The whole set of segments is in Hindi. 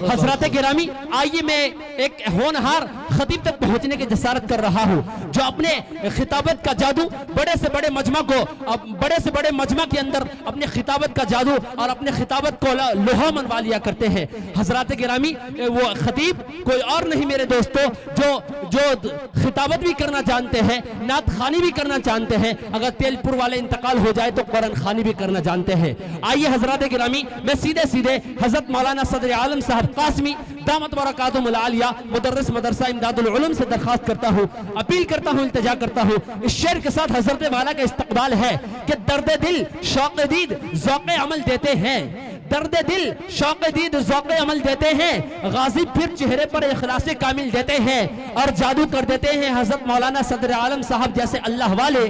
हजरत गिरामी, आइए मैं एक होनहार खतीब तक पहुंचने की जसारत कर रहा हूं, जो अपने खिताबत का जादू बड़े से बड़े मजमा को, बड़े से बड़े मजमा के अंदर अपने खिताबत का जादू और अपने खिताबत को लोहा मनवा लिया करते हैं। हजरत गिरामी वो खतीब कोई और नहीं मेरे दोस्तों, जो खिताबत भी करना जानते हैं, नात खानी भी करना जानते हैं, अगर तेलपुर वाले इंतकाल हो जाए तो कुरान खानी भी करना जानते हैं। आइए हजरत गिरामी, मैं सीधे सीधे हजरत मौलाना सदर आलम साहब कासमी दामत बरकातुहुल आलिया मुदर्रिस मदरसा इमदादुल उलूम से दरखास्त करता हूँ, अपील करता हूँ, इल्तिजा करता हूँ, इस शेर के साथ हजरत वाला का इस्तकबाल है कि दर्द दिल शौक दीद ज़ौक़ अमल देते हैं, दर्द दिल शौक दीद ज़ौक़ अमल देते हैं, गाजी फिर चेहरे पर इखलास कामिल देते हैं और जादू कर देते हैं। हजरत मौलाना सदर आलम साहब जैसे अल्लाह वाले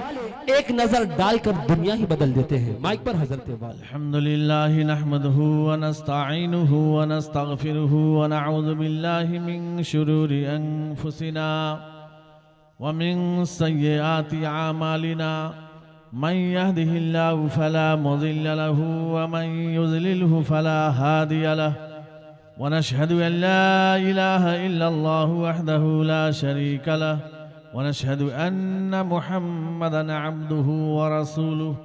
एक नजर डालकर दुनिया ही बदल देते हैं। माइक पर हजरत वाले। अल्हम्दुलिल्लाह नहमदुहु व नस्तईनुहु व नस्तगफिरुहु व नऊज़ु बिल्लाहि मिन शुरूरि अनफुसिना व मिन सय्यिआति आमालिना मन यहदिहिल्लाहु फला मुज़िल्ल लहु व मन युज़लिलहु फला हादिय लहु व नशहदु अन ला इलाहा इल्लल्लाहु वहदहु ला शरीक लहु व नशहदु अन्न मुहम्मदन अब्दुहु व रसूलुहु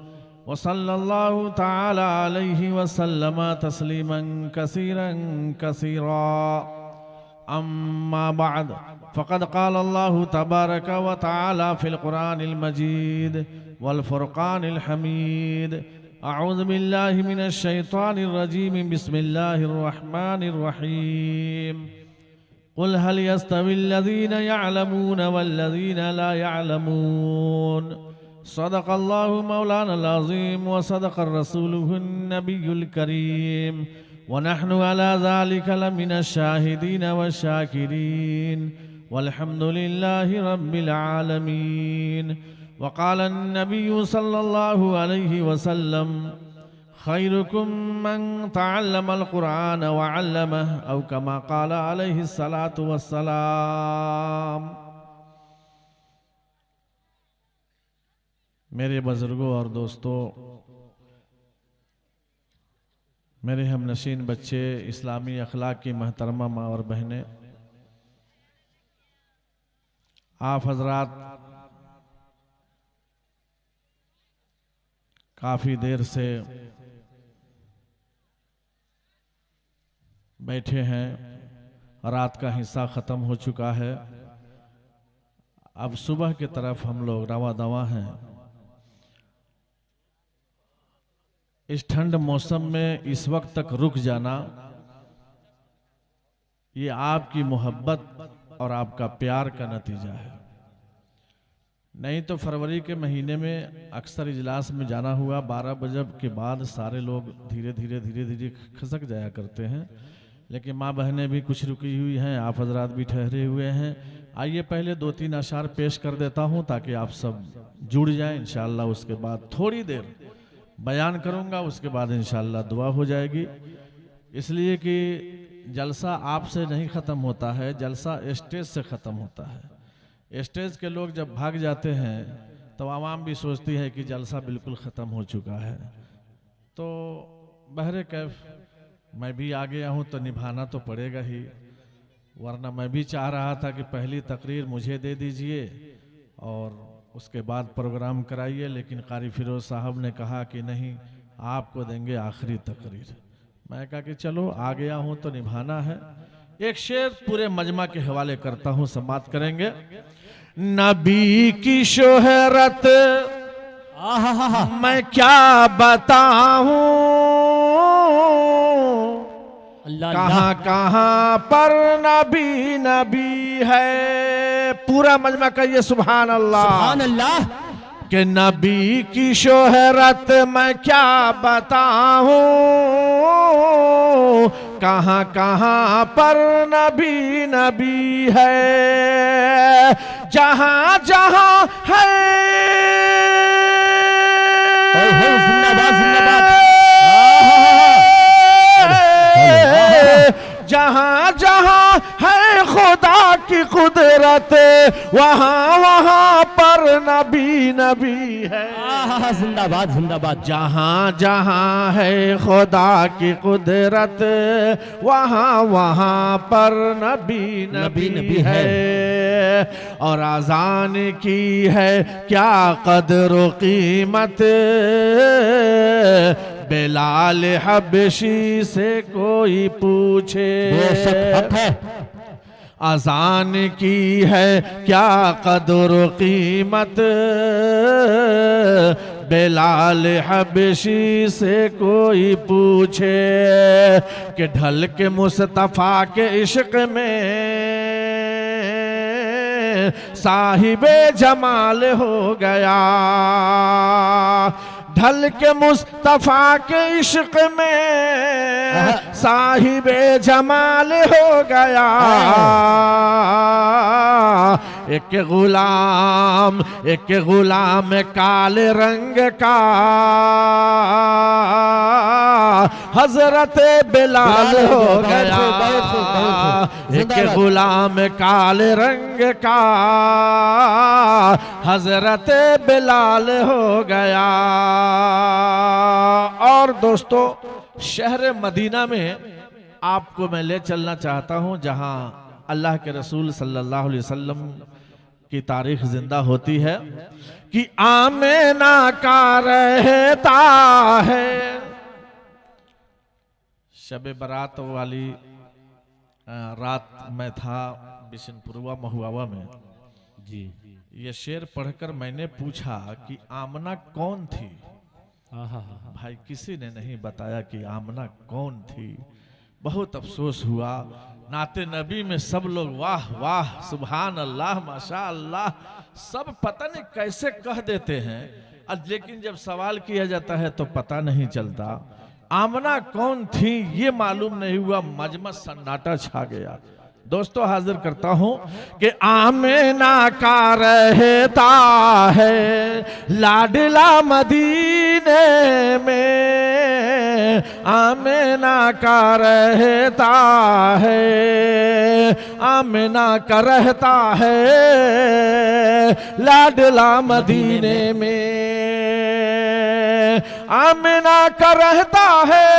व सल्लल्लाहु तआला अलैहि व सल्लम तस्लीमन कसीरन कसीरा। अम्मा बाद फ़क़द क़ाल अल्लाहु तबारक व तआला फ़िल क़ुरानिल मजीद वल फ़ुरक़ानिल हमीद। अऊज़ु बिल्लाहि मिनश शैतानिर रजीम, बिस्मिल्लाहिर रहमानिर रहीम। क़ुल हल यस्तविल्लज़ीना यअलमून वल्लज़ीना ला यअलमून। सदक़ल्लाहु मौलानल अज़ीम व सदक़र रसूलुहुन नबियुल करीम व नहनु अला ज़ालिका लमिनश शाहिदीन व शाकिरीन वल्हम्दुलिल्लाहि रब्बिल आलमीन। व क़ाला अन्नबिय्यु सल्लल्लाहु अलैहि वसल्लम खैरुकुम मन तअल्लमल कुरान व अल्लमह औ कमा क़ाला अलैहि सलातु वस्सलाम। मेरे बुजुर्गों और दोस्तों, मेरे हमनशीन बच्चे, इस्लामी अखलाक की महतरमा माँ और बहनें, आप हजरात काफ़ी देर से बैठे हैं, रात का हिस्सा ख़त्म हो चुका है, अब सुबह की तरफ हम लोग रवा दवा हैं। इस ठंड मौसम में इस वक्त तक रुक जाना, ये आपकी मोहब्बत और आपका प्यार का नतीजा है। नहीं तो फरवरी के महीने में अक्सर इजलास में जाना हुआ 12 बजे के बाद सारे लोग धीरे धीरे खसक जाया करते हैं, लेकिन माँ बहनें भी कुछ रुकी हुई हैं, आप हजरात भी ठहरे हुए हैं। आइए पहले 2-3 अशार पेश कर देता हूँ ताकि आप सब जुड़ जाएं। इंशाअल्लाह उसके बाद थोड़ी देर बयान करूँगा, उसके बाद इंशाअल्लाह दुआ हो जाएगी। इसलिए कि जलसा आपसे नहीं ख़त्म होता है, जलसा स्टेज से ख़त्म होता है। स्टेज के लोग जब भाग जाते हैं तो आवाम भी सोचती है कि जलसा बिल्कुल ख़त्म हो चुका है। तो बहरे कैफ मैं भी आ गया हूँ तो निभाना तो पड़ेगा ही, वरना मैं भी चाह रहा था कि पहली तकरीर मुझे दे दीजिए और उसके बाद प्रोग्राम कराइए, लेकिन कारी फिरोज साहब ने कहा कि नहीं, आपको देंगे आखिरी तकरीर। मैं कहा कि चलो आ गया हूँ तो निभाना है। एक शेर पूरे मजमा के हवाले करता हूँ, समाप्त करेंगे। नबी की शोहरत मैं क्या बताऊं, कहाँ कहाँ पर नबी नबी है। पूरा मजमा कहिए सुभान अल्लाह, सुभान अल्लाह। कि नबी की शोहरत मैं क्या बताऊं, कहाँ कहाँ पर नबी नबी है। जहाँ जहाँ है जिंदाबाद जिंदाबाद, जहाँ जहाँ है खुदा की कुदरत, वहाँ वहाँ पर नबी नबी है। जिंदाबाद जिंदाबाद। जहाँ जहाँ है खुदा की कुदरत वहाँ वहाँ पर नबी नबी नबी है। और आजान की है क्या कदर व कीमत, बिलाल हबशी से कोई पूछे। बेशक हक है। अजान की है क्या कदर व कीमत, बिलाल हबशी से कोई पूछे। कि ढल के मुस्तफ़ा के इश्क में साहिबे जमाल हो गया। ढल के मुस्तफ़ा के इश्क में साहिबे जमाल हो गया। एक गुलाम काले रंग का हजरत बिलाल हो गया। एक गुलाम काले रंग का हजरत बिलाल हो गया। और दोस्तों, शहर मदीना में आपको मैं ले चलना चाहता हूं, जहां अल्लाह के रसूल सल्लल्लाहु अलैहि वसल्लम की तारीख जिंदा होती है कि आमिना का रहता है। शब बारात वाली रात में था बिशनपुरवा महुआवा में जी। ये शेर पढ़कर मैंने पूछा कि आमना कौन थी। भाई किसी ने नहीं बताया कि आमना कौन थी। बहुत अफसोस हुआ। नाते नबी में सब लोग वाह वाह सुभान अल्लाह माशा अल्लाह सब पता नहीं कैसे कह देते हैं, लेकिन जब सवाल किया जाता है तो पता नहीं चलता। आमना कौन थी ये मालूम नहीं हुआ, मजमा सन्नाटा छा गया। दोस्तों हाजिर करता हूं कि आमिना का रहता है लाडला मदीने में। आमिना का रहता है, आमिना का रहता है लाडला मदीने में। आमिना का रहता है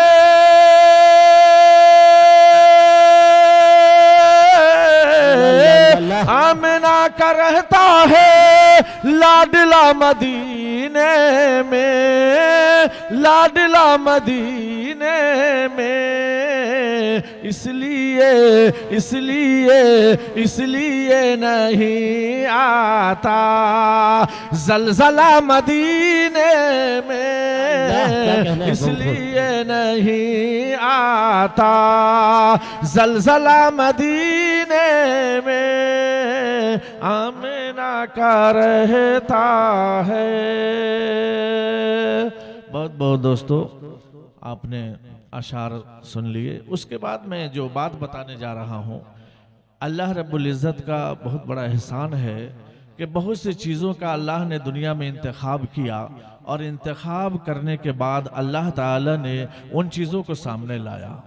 आमिना का रहता है लाडला मदीने में, लाडला मदीने में। इसलिए नहीं आता जलजला मदीने में। इसलिए नहीं आता जलजला मदीने में। आमिना का रहता है। बहुत बहुत दोस्तों आपने अशार सुन लिए। उसके बाद मैं जो बात बताने जा रहा हूँ, अल्लाह रब्बुल इज़्ज़त का बहुत बड़ा एहसान है कि बहुत सी चीज़ों का अल्लाह ने दुनिया में इंतखाब किया और इंतखाब करने के बाद अल्लाह ताला ने उन चीज़ों को सामने लाया।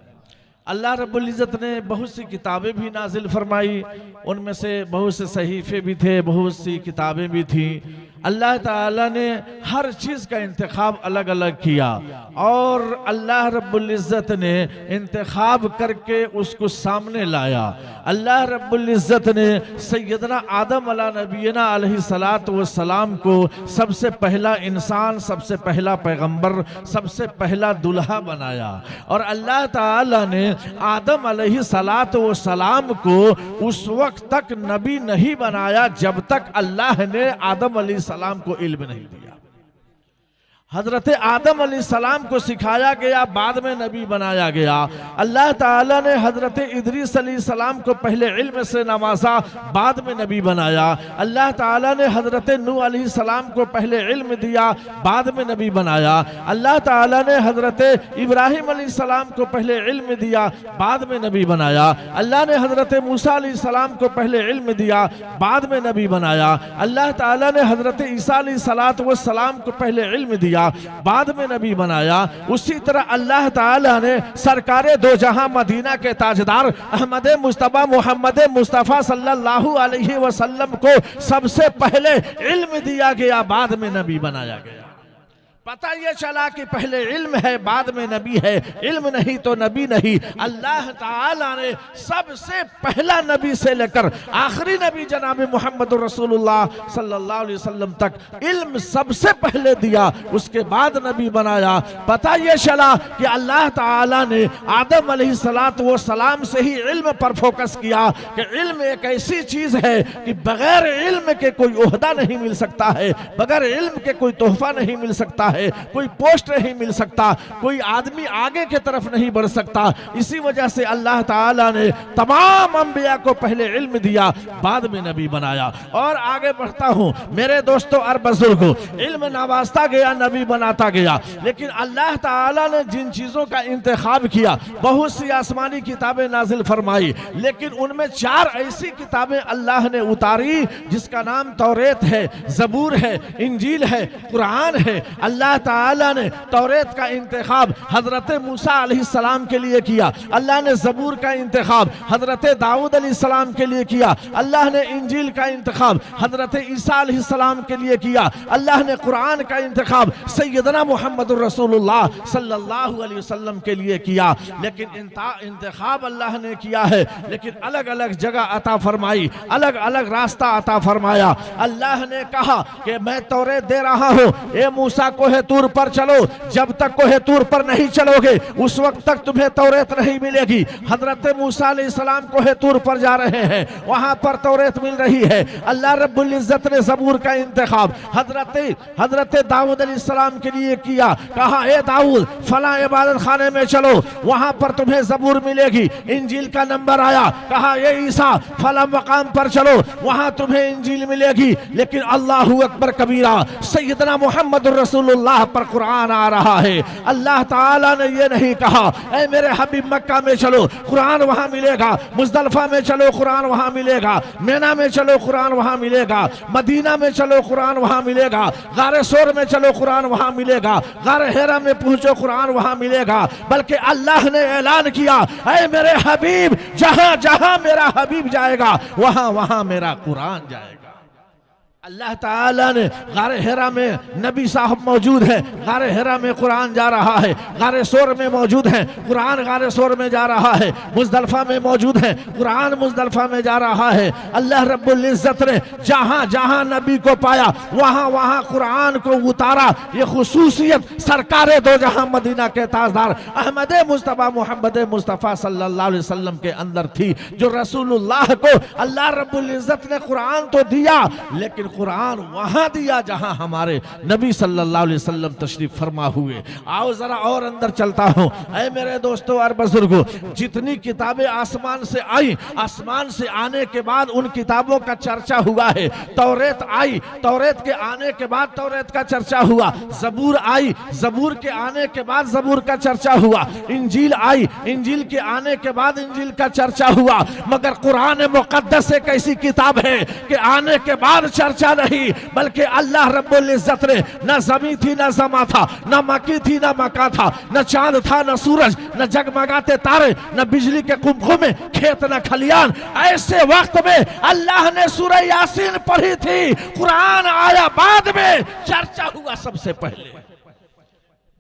अल्लाह रब्बुल इज़्ज़त ने बहुत सी किताबें भी नाजिल फरमाई, उनमें से बहुत से सहीफे भी थे, बहुत सी किताबें भी थी। अल्लाह ताला ने हर चीज़ का इंतखाब अलग अलग किया और अल्लाह रब्बुल इज़्ज़त ने इंतखाब करके उसको सामने लाया। अल्लाह रब्बुल इज़्ज़त ने सैयदना आदम अला नबीना अलैहिस्सलातु वस्सलाम को सबसे पहला इंसान, सबसे पहला पैगंबर, सबसे पहला दुल्हा बनाया। और अल्लाह ताला ने आदम अलैहिस्सलातु वस्सलाम को उस वक्त तक नबी नहीं बनाया जब तक अल्लाह ने आदम अलैहिस्सलाम को इल्म नहीं दिया। हजरत आदम अलैहिस्सलाम को सिखाया गया, बाद में नबी बनाया गया। अल्लाह ताला ने हजरत इदरीस अलैहिस्सलाम को पहले इल्म से नवाजा, बाद में नबी बनाया। अल्लाह ताला ने हजरत नूह अलैहिस्सलाम को पहले इल्म दिया, बाद में नबी बनाया। अल्लाह ताला ने हजरत इब्राहिम अलैहिस्सलाम को पहले इल्म दिया, बाद में नबी बनाया। अल्लाह ने हजरत मूसा अलैहिस्सलाम को पहले इल्म दिया, बाद में नबी बनाया। अल्लाह ताला ने हजरत ईसा अलैहिस्सलाम को पहले इल्म दिया, दिया, बाद में नबी बनाया, उसी तरह अल्लाह ताला ने सरकारे दो जहां मदीना के ताजदार अहमद मुस्तफा मोहम्मद मुस्तफा सल्लल्लाहु अलैहि वसल्लम को सबसे पहले इल्म दिया गया, बाद में नबी बनाया गया। पता ये चला कि पहले इल्म है, बाद में नबी है। इल्म नहीं तो नबी नहीं। अल्लाह ताला ने सबसे पहला नबी से लेकर आखिरी नबी जनाब मोहम्मद रसूलुल्लाह सल्लल्लाहु अलैहि वसल्लम तक इल्म सबसे पहले दिया, उसके बाद नबी बनाया। पता ये चला कि अल्लाह ताला ने आदम अलैहिस्सलाम से ही इल्म पर फोकस किया कि इल्म एक ऐसी चीज है कि बगैर इल्म के कोई ओहदा नहीं मिल सकता है, बगैर इल्म के कोई तोहफा नहीं मिल सकता है, कोई पोस्ट नहीं मिल सकता, कोई आदमी आगे की तरफ नहीं बढ़ सकता। इसी वजह से अल्लाह ताला ने तमाम अंबिया को पहले इल्म दिया, बाद में नबी बनाया। और आगे बढ़ता हूं मेरे दोस्तों और बुजुर्गों, इल्म नवाजता गया, नबी बनाता गया। लेकिन अल्लाह ताला ने जिन चीजों का इंतखाब किया, बहुत सी आसमानी किताबें नाजिल फरमाई, लेकिन उनमें 4 ऐसी किताबें अल्लाह ने उतारी जिसका नाम तौरेत है, जबूर है, इंजील है, कुरान है। अल्लाह ताला ने तौरेत का इंतखाब हजरत मूसा अलैहिस्सलाम के लिए किया, अल्लाह ने जबूर का इंतखाब हजरत दाऊद अलैहिस्सलाम के लिए किया, अल्लाह ने इंजील का इंतखाब हजरत ईसा अलैहिस्सलाम के लिए किया, अल्लाह ने कुरान का इंतखाब सैयदना मुहम्मदुर रसूलुल्लाह सल्लल्लाहु अलैहि वसल्लम के लिए किया। लेकिन इंतखाब अल्लाह ने किया है, लेकिन अलग अलग जगह अता फरमाई, अलग अलग रास्ता अता फरमाया। अल्लाह ने कहा कि मैं तौरेत दे रहा हूं, ए मूसा कोहे तूर पर चलो, जब तक कोहे तूर पर नहीं चलोगे उस वक्त तक तुम्हें तौरेत नहीं मिलेगी। हजरत मूसा अलैहिस्सलाम कोहे तूर पर जा रहे हैं, वहां पर तौरेत मिल रही है। अल्लाह रब्बुल इज्जत ने जबूर का इंतखाब हजरत दाऊद अलैहिस्सलाम के लिए किया, कहा ए दाऊद फला इबादत खाने में चलो, वहां पर तुम्हें जबूर मिलेगी। इंजील का नंबर आया, कहा ए ईसा फला मकाम पर चलो, वहां तुम्हें इंजील मिलेगी। लेकिन अल्लाहु अकबर कबीरा, सैयदना मुहम्मद रसूलुल्लाह पर कुरान आ रहा है। अल्लाह ताला ने ये नहीं कहा ऐ मेरे हबीब मक्का में चलो, कुरान वहां मिलेगा, मुजदलफा में चलो, कुरान वहां मिलेगा, मेना में चलो, कुरान वहां मिलेगा, मदीना में चलो, कुरान वहां मिलेगा, गारे सोर में चलो, कुरान वहां मिलेगा, गारे हेरा में पहुंचो, कुरान वहां मिलेगा। बल्कि अल्लाह ने ऐलान किया ऐ मेरे हबीब, जहां जहां मेरा हबीब जाएगा वहां वहां मेरा कुरान जाएगा। अल्लाह ताला ने गारे हेरा में नबी साहब मौजूद है, गारे हेरा में कुरान जा रहा है, गारे सोर में मौजूद है, कुरान गारे सोर में जा रहा है, मुजदलफा में मौजूद है, कुरान मुजदलफा में जा रहा है। अल्लाह रब्बुल इज्जत ने जहां जहां नबी को पाया वहां वहां कुरान को उतारा। ये खुसूसियत सरकारे दो जहां मदीना के ताजदार अहमद मुस्तफा मोहम्मद मुस्तफा सल्लल्लाहु अलैहि वसल्लम के अंदर थी, जो रसूलुल्लाह को अल्लाह रब्बुल इज्जत ने कुरान तो दिया, लेकिन कुरान वहां दिया जहां हमारे नबी सल्लल्लाहु अलैहि वसल्लम तशरीफ फरमा हुए। आओ जरा और अंदर चलता हूं। ऐ मेरे दोस्तों और बुजुर्गों, जितनी किताबें आसमान से आई, आसमान से आने के बाद उन किताबों का चर्चा हुआ है। तौरेत आई, तौरेत के आने के बाद तौरेत का चर्चा हुआ। जबूर आई, जबूर के आने के बाद जबूर का चर्चा हुआ। इंजील आई, इंजील के आने के बाद इंजील का चर्चा हुआ। मगर कुरान मुकद्दस एक ऐसी किताब है कि आने के बाद चर्चा नहीं, बल्कि अल्लाह रब्बुल इज्जत ने न जमी थी न जमा था, न मकी थी न मका था, न चांद था न सूरज, न जगमगाते तारे, न बिजली के कुमकुमे, खेत न खलियान। ऐसे वक्त में अल्लाह ने सूरह यासीन पढ़ी थी, कुरान आया बाद में, चर्चा हुआ सबसे पहले।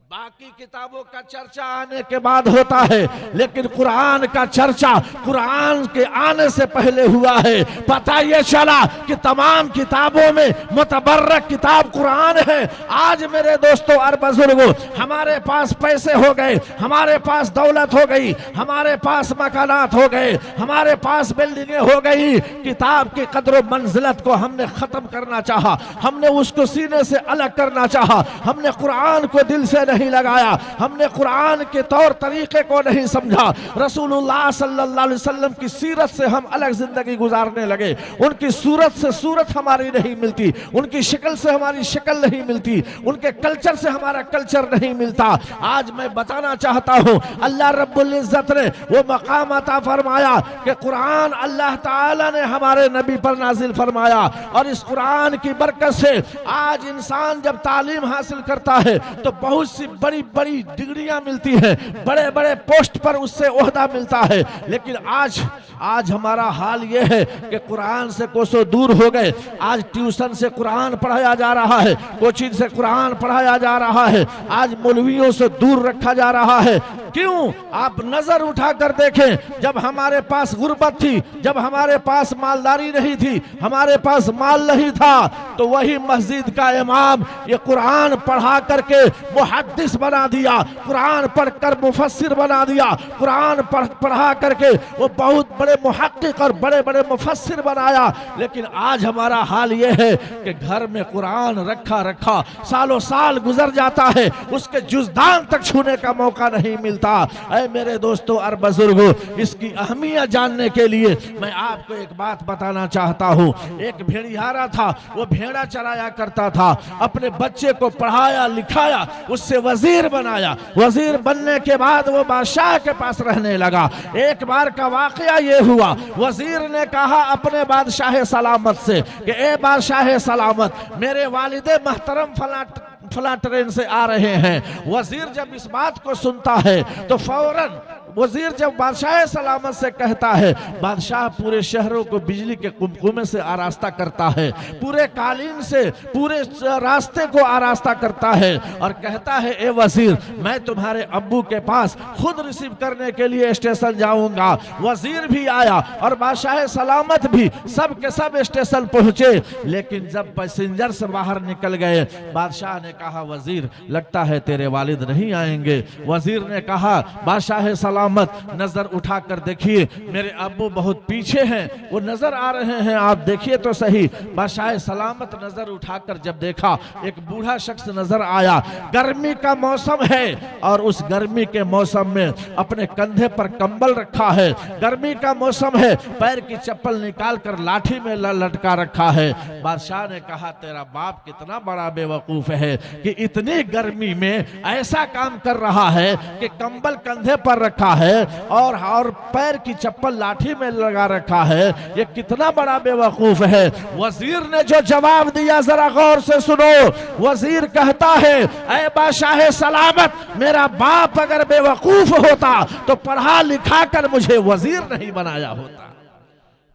बाकी किताबों का चर्चा आने के बाद होता है, लेकिन कुरान का चर्चा कुरान के आने से पहले हुआ है। पता ये चला कि तमाम किताबों में मुतबर्रक किताब कुरान है। आज मेरे दोस्तों और बुजुर्गों, हमारे पास पैसे हो गए, हमारे पास दौलत हो गई, हमारे पास मकानात हो गए, हमारे पास बिल्डिंगें हो गई, किताब की कदर मंजिलत को हमने खत्म करना चाहा, हमने उसको सीने से अलग करना चाहा, हमने कुरान को दिल से नहीं नहीं लगाया, हमने कुरान के तौर तरीके को नहीं समझा, रसूलुल्लाह सल्लल्लाहु अलैहि वसल्लम की सीरत से हम अलग जिंदगी गुजारने लगे, उनकी सूरत से सूरत हमारी नहीं मिलती, उनकी शक्ल से हमारी शक्ल नहीं मिलती, उनके कल्चर से हमारा कल्चर नहीं मिलता। आज मैं बताना चाहता हूं, अल्लाह रब्बुल इज्जत ने वो मकाम अता फरमाया कि कुरान अल्लाह ताला ने हमारे नबी पर नाजिल फरमाया, और इस कुरान की बरकत से आज इंसान जब तालीम हासिल करता है तो बहुत सी बड़ी बड़ी डिग्रियां मिलती हैं, बड़े बड़े पोस्ट पर उससे ओहदा मिलता है। लेकिन आज हमारा हाल ये है कि कुरान से कोसों दूर हो गए। आज ट्यूशन से कुरान पढ़ाया जा रहा है, कोचिंग से कुरान पढ़ाया जा रहा है, आज मौलवियों से दूर रखा जा रहा है। क्यों? आप नजर उठाकर देखें, जब हमारे पास गुर्बत थी, जब हमारे पास मालदारी नहीं थी, हमारे पास माल नहीं था, तो वही मस्जिद का इमाम ये कुरान पढ़ा करके मुहद्दिस बना दिया, कुरान पढ़कर मुफस्सिर बना दिया, कुरान पढ़ा करके वो बहुत बड़े मुहक्किक और बड़े बड़े मुफस्सिर बनाया। लेकिन आज हमारा हाल ये है कि घर में कुरान रखा सालों साल गुजर जाता है, उसके जुज़दान तक छूने का मौका नहीं मिलता। ऐ मेरे दोस्तों और बुजुर्गों, इसकी अहमियत जानने के लिए मैं आपको एक बात बताना चाहता हूँ। एक भेड़ियारा था, वो भेड़ा चराया करता था, अपने बच्चे को पढ़ाया लिखाया, उससे वजीर बनाया। वजीर बनने के बाद वो बादशाह के पास रहने लगा। एक बार का वाकया ये हुआ, वजीर ने कहा अपने बादशाह सलामत से कि ए बादशाह सलामत, मेरे वालिदे महतरम फला ट्रेन से आ रहे हैं। वजीर जब इस बात को सुनता है तो फौरन वजीर जब बादशाह सलामत से कहता है, बादशाह पूरे शहरों को बिजली के कुमकुमे से आरास्ता करता है, पूरे कालीन से पूरे रास्ते को आरास्ता करता है, और कहता है ए वजीर, मैं तुम्हारे अब्बू के पास खुद रिसीव करने के लिए स्टेशन जाऊंगा। वजीर भी आया और बादशाह सलामत भी, सब के सब स्टेशन पहुंचे। लेकिन जब पैसेंजर से बाहर निकल गए, बादशाह ने कहा वजीर, लगता है तेरे वालिद नहीं आएंगे। वजीर ने कहा बादशाह सलामत, नजर उठाकर देखिए, मेरे अब्बू बहुत पीछे हैं, वो नजर आ रहे हैं, आप देखिए तो सही। बादशाह सलामत नजर उठाकर जब देखा, एक बूढ़ा शख्स नजर आया। गर्मी का मौसम है और उस गर्मी के मौसम में अपने कंधे पर कंबल रखा है, गर्मी का मौसम है, पैर की चप्पल निकाल कर लाठी में लटका रखा है। बादशाह ने कहा तेरा बाप कितना बड़ा बेवकूफ है कि इतनी गर्मी में ऐसा काम कर रहा है कि कंबल कंधे पर रखा है और पैर की चप्पल लाठी में लगा रखा है, ये कितना बड़ा बेवकूफ है। वजीर ने जो जवाब दिया जरा गौर से सुनो। वजीर कहता है, ऐ बादशाह सलामत, मेरा बाप अगर बेवकूफ होता तो पढ़ा लिखा कर मुझे वजीर नहीं बनाया होता।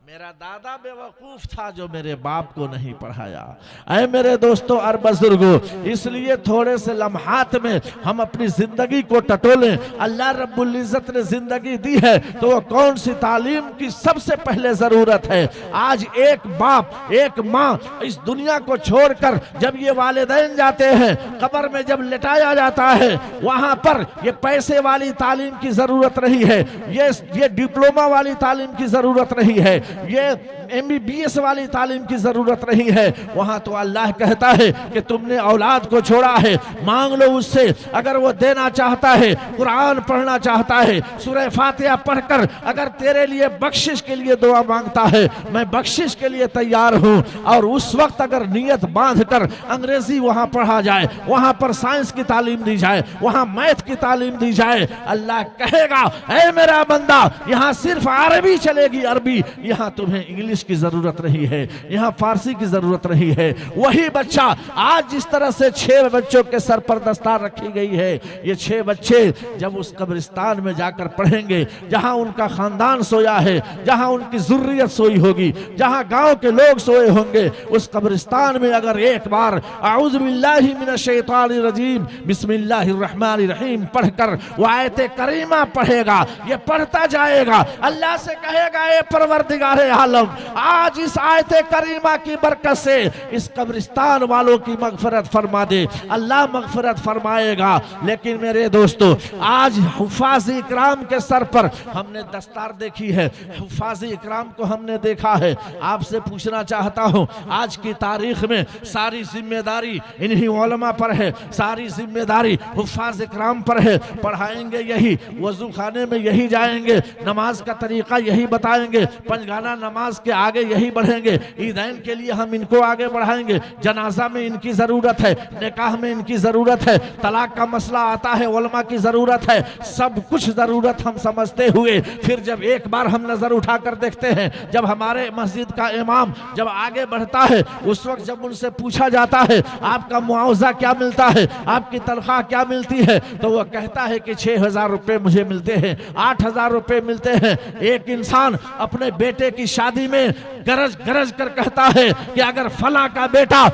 मेरा दादा बेवकूफ था जो मेरे बाप को नहीं पढ़ाया। ऐ मेरे दोस्तों और बुजुर्गों, इसलिए थोड़े से लम्हात में हम अपनी जिंदगी को टटोलें। अल्लाह रब्बुल इज्जत ने जिंदगी दी है तो वो कौन सी तालीम की सबसे पहले जरूरत है। आज एक बाप एक माँ इस दुनिया को छोड़कर जब ये वालिदैन जाते हैं, कब्र में जब लिटाया जाता है, वहां पर ये पैसे वाली तालीम की जरूरत नहीं है, ये डिप्लोमा वाली तालीम की जरूरत नहीं है, ये MBBS वाली तालीम की जरूरत नहीं है। वहां तो अल्लाह कहता है कि तुमने औलाद को छोड़ा है, मांग लो उससे, अगर वो देना चाहता है, कुरान पढ़ना चाहता है, सूरह फातिहा पढ़कर अगर तेरे लिए बख्शिश के लिए दुआ मांगता है, मैं बख्शिश के लिए तैयार हूं। और उस वक्त अगर नियत बांधकर अंग्रेजी वहां पढ़ा जाए, वहां पर साइंस की तालीम दी जाए, वहां मैथ की तालीम दी जाए, अल्लाह कहेगा ऐ मेरा बंदा, यहां सिर्फ अरबी चलेगी, अरबी, यहां तुम्हें इंग्लिश की जरूरत नहीं है, यहां फारसी की जरूरत नहीं है। वही बच्चा आज जिस तरह से 6 बच्चों के सर पर दस्तार रखी गई है, ये 6 बच्चे जब उस कब्रिस्तान में जाकर पढ़ेंगे जहां उनका खानदान सोया है, जहां उनकी जुर्रियत सोई होगी, जहां गांव के लोग सोए होंगे, उस कब्रिस्तान में अगर एक बार आऊज़ु बिल्लाहि मिनश शैतानिर रजीम बिस्मिल्लाहिर रहमानिर रहीम पढ़कर वो आयत करीमा पढ़ेगा, ये पढ़ता जाएगा, अल्लाह से कहेगा ए परवरदिगार आलम, आज इस आयत करीमा की बरकत से इस कब्रिस्तान वालों की मगफरत फरमा दे, अल्लाह मगफरत फरमाएगा। लेकिन मेरे दोस्तों, आज हुफ़ाज़ इकराम के सर पर हमने दस्तार देखी है, हुफ़ाज़ इकराम को हमने देखा है। आपसे पूछना चाहता हूँ, आज की तारीख में सारी जिम्मेदारी इन्हीं उलमा पर है, सारी जिम्मेदारी हुफ़ाज़ इकराम पर है। पढ़ाएंगे यही, वज़ू खाने में यही जाएंगे, नमाज का तरीका यही बताएंगे, पंजगाना नमाज के आगे यही बढ़ेंगे, ईदैन के लिए हम इनको आगे बढ़ाएंगे, जनाजा में इनकी ज़रूरत है, निकाह में इनकी ज़रूरत है, तलाक का मसला आता है उलमा की ज़रूरत है। सब कुछ ज़रूरत हम समझते हुए फिर जब एक बार हम नज़र उठाकर देखते हैं, जब हमारे मस्जिद का इमाम जब आगे बढ़ता है, उस वक्त जब उनसे पूछा जाता है आपका मुआवजा क्या मिलता है, आपकी तनख्वाह क्या मिलती है, तो वह कहता है कि 6,000 रुपये मुझे मिलते हैं, 8,000 रुपये मिलते हैं। एक इंसान अपने बेटे की शादी में गरज गरज कर कहता है कि अगर फला का बेटा,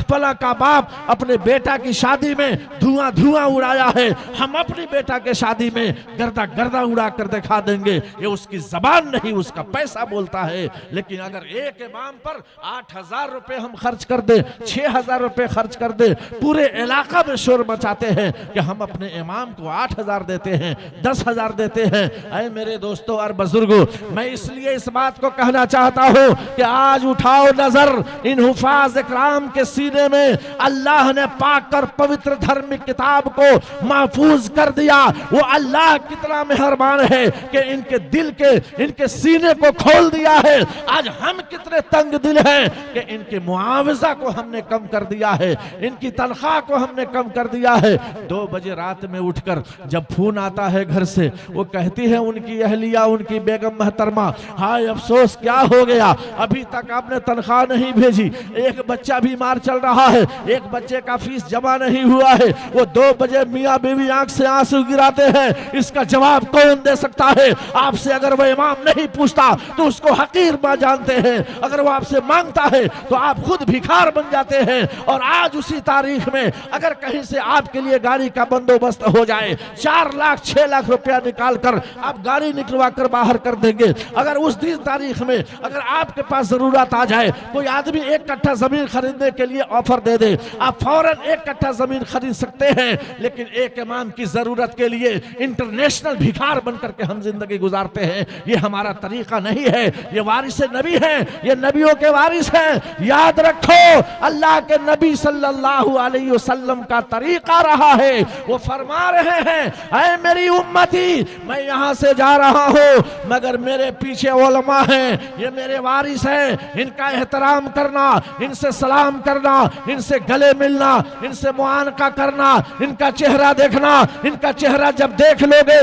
फला का बाप अपने बेटा की शादी में धुआं धुआं उड़ाया है, हम अपनी बेटा के शादी में गर्दा गर्दा उड़ा कर दिखा देंगे। ये उसकी जबान नहीं, उसका पैसा बोलता है। लेकिन अगर एक इमाम पर 8,000 रुपये हम खर्च कर दे, 6,000 रुपये खर्च कर दे, पूरे इलाका में शोर मचाते हैं कि हम अपने इमाम को 8,000 देते हैं, 10,000 देते हैं। ऐ मेरे दोस्तों और बुजुर्गों, मैं इसलिए इस बात को कहना चाहता हूं कि आज उठाओ नजर इन हुफ़ाज़ इकराम के सीने में। अल्लाह ने पाक और पवित्र धार्मिक किताब को महफूज कर दिया। वो अल्लाह कितना मेहरबान है कि इनके दिल के, इनके सीने को खोल दिया है। आज हम कितने तंग दिल हैं कि इनके मुआवजा को हमने कम कर दिया है, इनकी तनख्वाह को हमने कम कर दिया है। 2 बजे रात में उठकर जब फोन आता है घर से, वो कहती है उनकी अहलिया, उनकी बेगम महतरमा, हाय अफसोस क्या हो गया, अभी तक आपने तनख्वाह नहीं भेजी, एक बच्चा बीमार चल रहा है, एक बच्चे का फीस जमा नहीं हुआ है। वो 2 बजे मियाँ बीवी आंख से आंसू गिराते हैं। इसका जवाब कौन दे सकता है? आपसे अगर वह इमाम नहीं पूछता तो उसको हकीर मा जानते हैं, अगर वो आपसे मांगता है तो आप खुद भिखार बन जाते हैं। और आज उसी तारीख में अगर कहीं से आपके लिए गाड़ी का बंदोबस्त हो जाए, 4 लाख 6 लाख रुपया निकाल कर आप गाड़ी निकलवा कर बाहर कर देंगे। अगर उस दिन तारीख में अगर आपके पास जरूरत आ जाए, कोई आदमी 1 कट्ठा जमीन खरीदने के लिए ऑफर दे दे, आप फौरन 1 कट्ठा जमीन खरीद सकते हैं। लेकिन एक इमाम की जरूरत के लिए इंटरनेशनल भिखार बनकर के हम जिंदगी गुजारते हैं। ये हमारा तरीका नहीं है। ये वारिस नबी हैं, ये नबियों के वारिस हैं। याद रखो, अल्लाह के नबी सल्लल्लाहु अलैहि वसल्लम का तरीका रहा है। वो फरमा रहे हैं, ऐ मेरी उम्मती, मैं यहाँ से जा रहा हूँ मगर मेरे पीछे उलमा हैं, ये मेरे वारिस हैं, इनका एहतराम करना, इनसे सलाम करना, इनसे गले मिलना, इनसे मुआनका करना, इनका चेहरा देखना। इनका चेहरा जब देख लोगे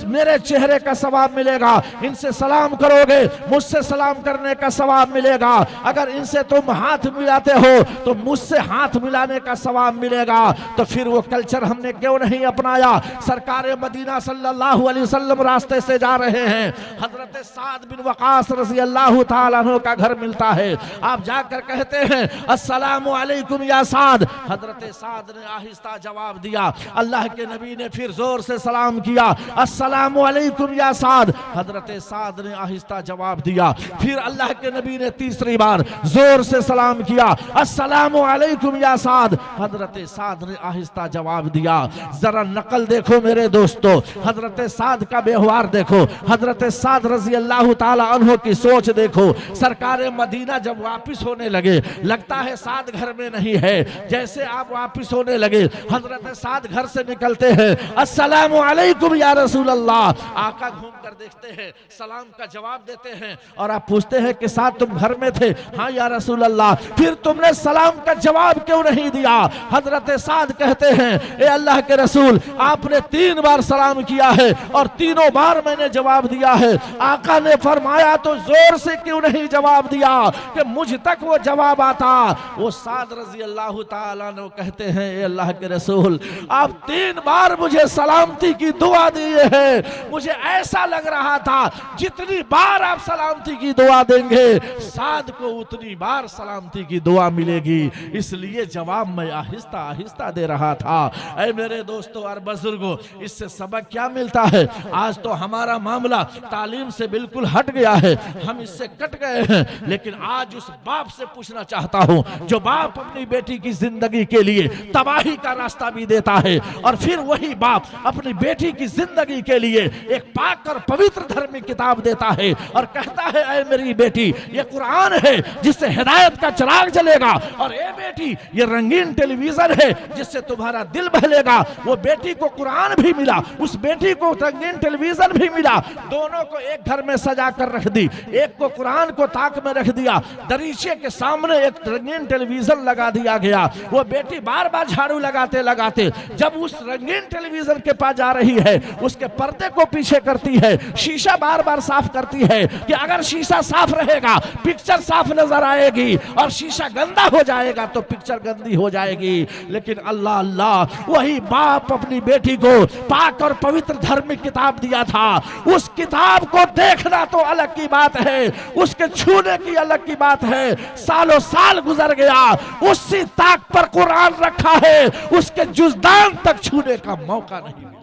मेरे चेहरे का सवाब मिलेगा। इनसे सलाम करोगे, मुझसे सलाम करने का सवाब मिलेगा। अगर इनसे तुम हाथ मिलाते हो तो मुझसे हाथ मिलाने का सवाब मिलेगा। तो फिर वो कल्चर हमने क्यों नहीं अपनाया? सरकार मदीना सल्लल्लाहु अलैहि वसल्लम रास्ते से जा रहे हैं, हजरत साद बिन वकास रज़ी अल्लाह ताला अन्हु का घर मिलता है। आप जाकर कहते हैं अस्सलामु अलैकुम या साद। हजरत साद ने आहिस्ता जवाब दिया। अल्लाह के नबी ने फिर जोर से सलाम किया, अस्सलामु अलैकुम या साद। हजरत साद ने आहिस्ता जवाब दिया। फिर अल्लाह के नबी ने तीसरी बार जोर से सलाम किया, अस्सलामु अलैकुम या साद। हजरत साद ने आहिस्ता जवाब दिया। जरा नकल देखो मेरे दोस्तों, हजरत साद का व्यवहार देखो, हजरत साद रजी अल्लाह ताला अन्हु की सोच देखो। सरकार मदीना जब वापिस होने लगे, लगता है साद घर में नहीं है। जैसे आप वापिस होने लगे, हजरत साद घर से निकलते हैं, अस्सलामु अलैकुम या रसूल अल्लाह। आका घूम कर देखते हैं, सलाम का जवाब देते हैं और आप पूछते हैं कि साद तुम घर में थे? हाँ या रसूल अल्लाह। फिर तुमने सलाम का जवाब क्यों नहीं दिया? हजरत साद कहते हैं, ए अल्लाह के रसूल, आपने 3 बार सलाम किया है और तीनों बार मैंने जवाब दिया है। आका ने फरमाया तो जोर से क्यों नहीं जवाब दिया कि मुझ तक वो जवाब आता। वो साद रजी अल्लाह ताला ने कहते हैं, ए अल्लाह के रसूल, आप 3 बार मुझे सलामती की दुआ दिए हैं। मुझे ऐसा लग रहा था जितनी बार आप सलामती की दुआ देंगे, साद को उतनी बार सलामती की दुआ मिलेगी। इसलिए जवाब मैं आहिस्ता आहिस्ता दे रहा था। ऐ मेरे दोस्तों और बुजुर्गों, इससे सबक क्या मिलता है? आज तो हमारा मामला तालीम से बिल्कुल हट गया है। हम हम इससे कट गए हैं। लेकिन आज उस बाप से पूछना चाहता हूं जो बाप अपनी बेटी की जिंदगी के लिए तबाही का रास्ता भी देता है, और फिर वही बाप अपनी बेटी की जिंदगी के लिए एक पाक और पवित्र धार्मिक किताब देता है और कहता है, ऐ मेरी बेटी ये कुरान है जिससे हिदायत का चिराग जलेगा, और ए बेटी ये रंगीन टेलीविजन है जिससे तुम्हारा दिल बहलेगा। वो बेटी को कुरान भी मिला, उस बेटी को रंगीन टेलीविजन भी मिला, दोनों को एक घर में सजा कर रख दी, एक को कुरान को ताक में रख दिया, दरीचे के सामने एक रंगीन टेलीविजन लगा दिया गया। वो बेटी बार बार झाड़ू लगाते लगाते जब उस रंगीन टेलीविजन के पास जा रही है, उसके पर्दे को पीछे करती है, शीशा बार बार साफ करती है कि अगर शीशा साफ रहेगा पिक्चर साफ नजर आएगी, और शीशा गंदा हो जाएगा तो पिक्चर गंदी हो जाएगी। लेकिन अल्लाह अल्लाह, वही बाप अपनी बेटी को पाक और पवित्र धार्मिक किताब दिया था, उस किताब को देखना तो अलग की बात है, उसके छूने की अलग की बात है। सालों साल गुजर गया, उसी ताक पर कुरान रखा है, उसके जुज़दान तक छूने का मौका नहीं मिला।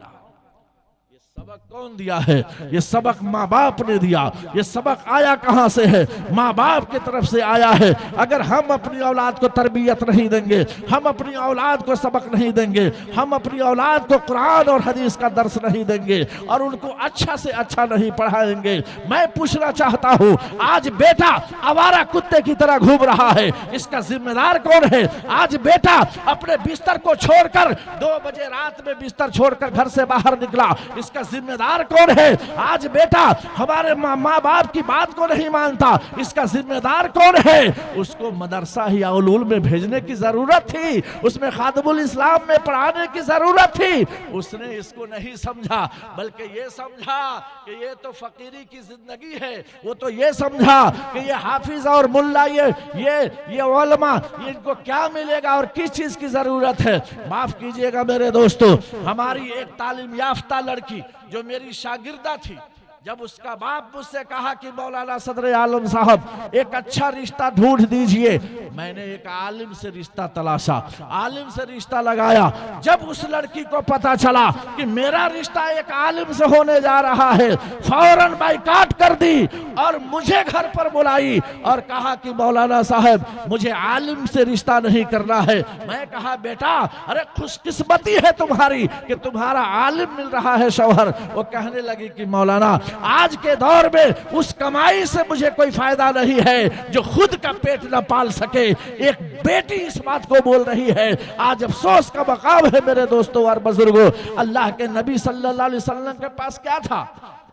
ये सबक कौन दिया है? ये सबक माँ बाप ने दिया। ये सबक आया कहां से है? माँ बाप की तरफ से आया है। अगर हम अपनी औलाद को तरबियत नहीं देंगे, हम अपनी औलाद को सबक नहीं देंगे, हम अपनी औलाद को कुरान और हदीस का दर्स नहीं देंगे और उनको अच्छा से अच्छा नहीं पढ़ाएंगे, मैं पूछना चाहता हूं, आज बेटा आवारा कुत्ते की तरह घूम रहा है, इसका जिम्मेदार कौन है? आज बेटा अपने बिस्तर को छोड़कर 2 बजे रात में बिस्तर छोड़कर घर से बाहर निकला, इसका जिम्मेदार कौन है? आज बेटा हमारे माँ बाप की बात को नहीं मानता, इसका जिम्मेदार कौन है? उसको मदरसा या उलूल में भेजने की जरूरत थी, उसमें खादिमुल इस्लाम में पढ़ाने की जरूरत थी, उसने इसको नहीं समझा, बल्कि ये समझा कि ये तो फकीरी की जिंदगी है, वो तो ये समझा कि ये हाफिज और मुल्ला ये उलमा इनको क्या मिलेगा और किस चीज की जरूरत है। माफ कीजिएगा मेरे दोस्तों, हमारी एक तालीम याफ्ता लड़की जो मेरी शागिर्दा थी, जब उसका बाप मुझसे कहा कि मौलाना सदर आलम साहब एक अच्छा रिश्ता ढूंढ दीजिए, मैंने एक आलिम से रिश्ता तलाशा, आलिम से रिश्ता लगाया। जब उस लड़की को पता चला कि मेरा रिश्ता एक आलिम से होने जा रहा है, फौरन बाइकाट कर दी और मुझे घर पर बुलाई और कहा कि मौलाना साहब मुझे आलिम से रिश्ता नहीं करना है। मैं कहा बेटा अरे खुशकिस्मती है तुम्हारी कि तुम्हारा आलिम मिल रहा है शौहर। वो कहने लगी कि मौलाना आज के दौर में उस कमाई से मुझे कोई फायदा नहीं है जो खुद का पेट न पाल सके। एक बेटी इस बात को बोल रही है, आज अफसोस का मकाम है मेरे दोस्तों और बुजुर्गों। अल्लाह के नबी सल्लल्लाहु अलैहि वसल्लम के पास क्या था?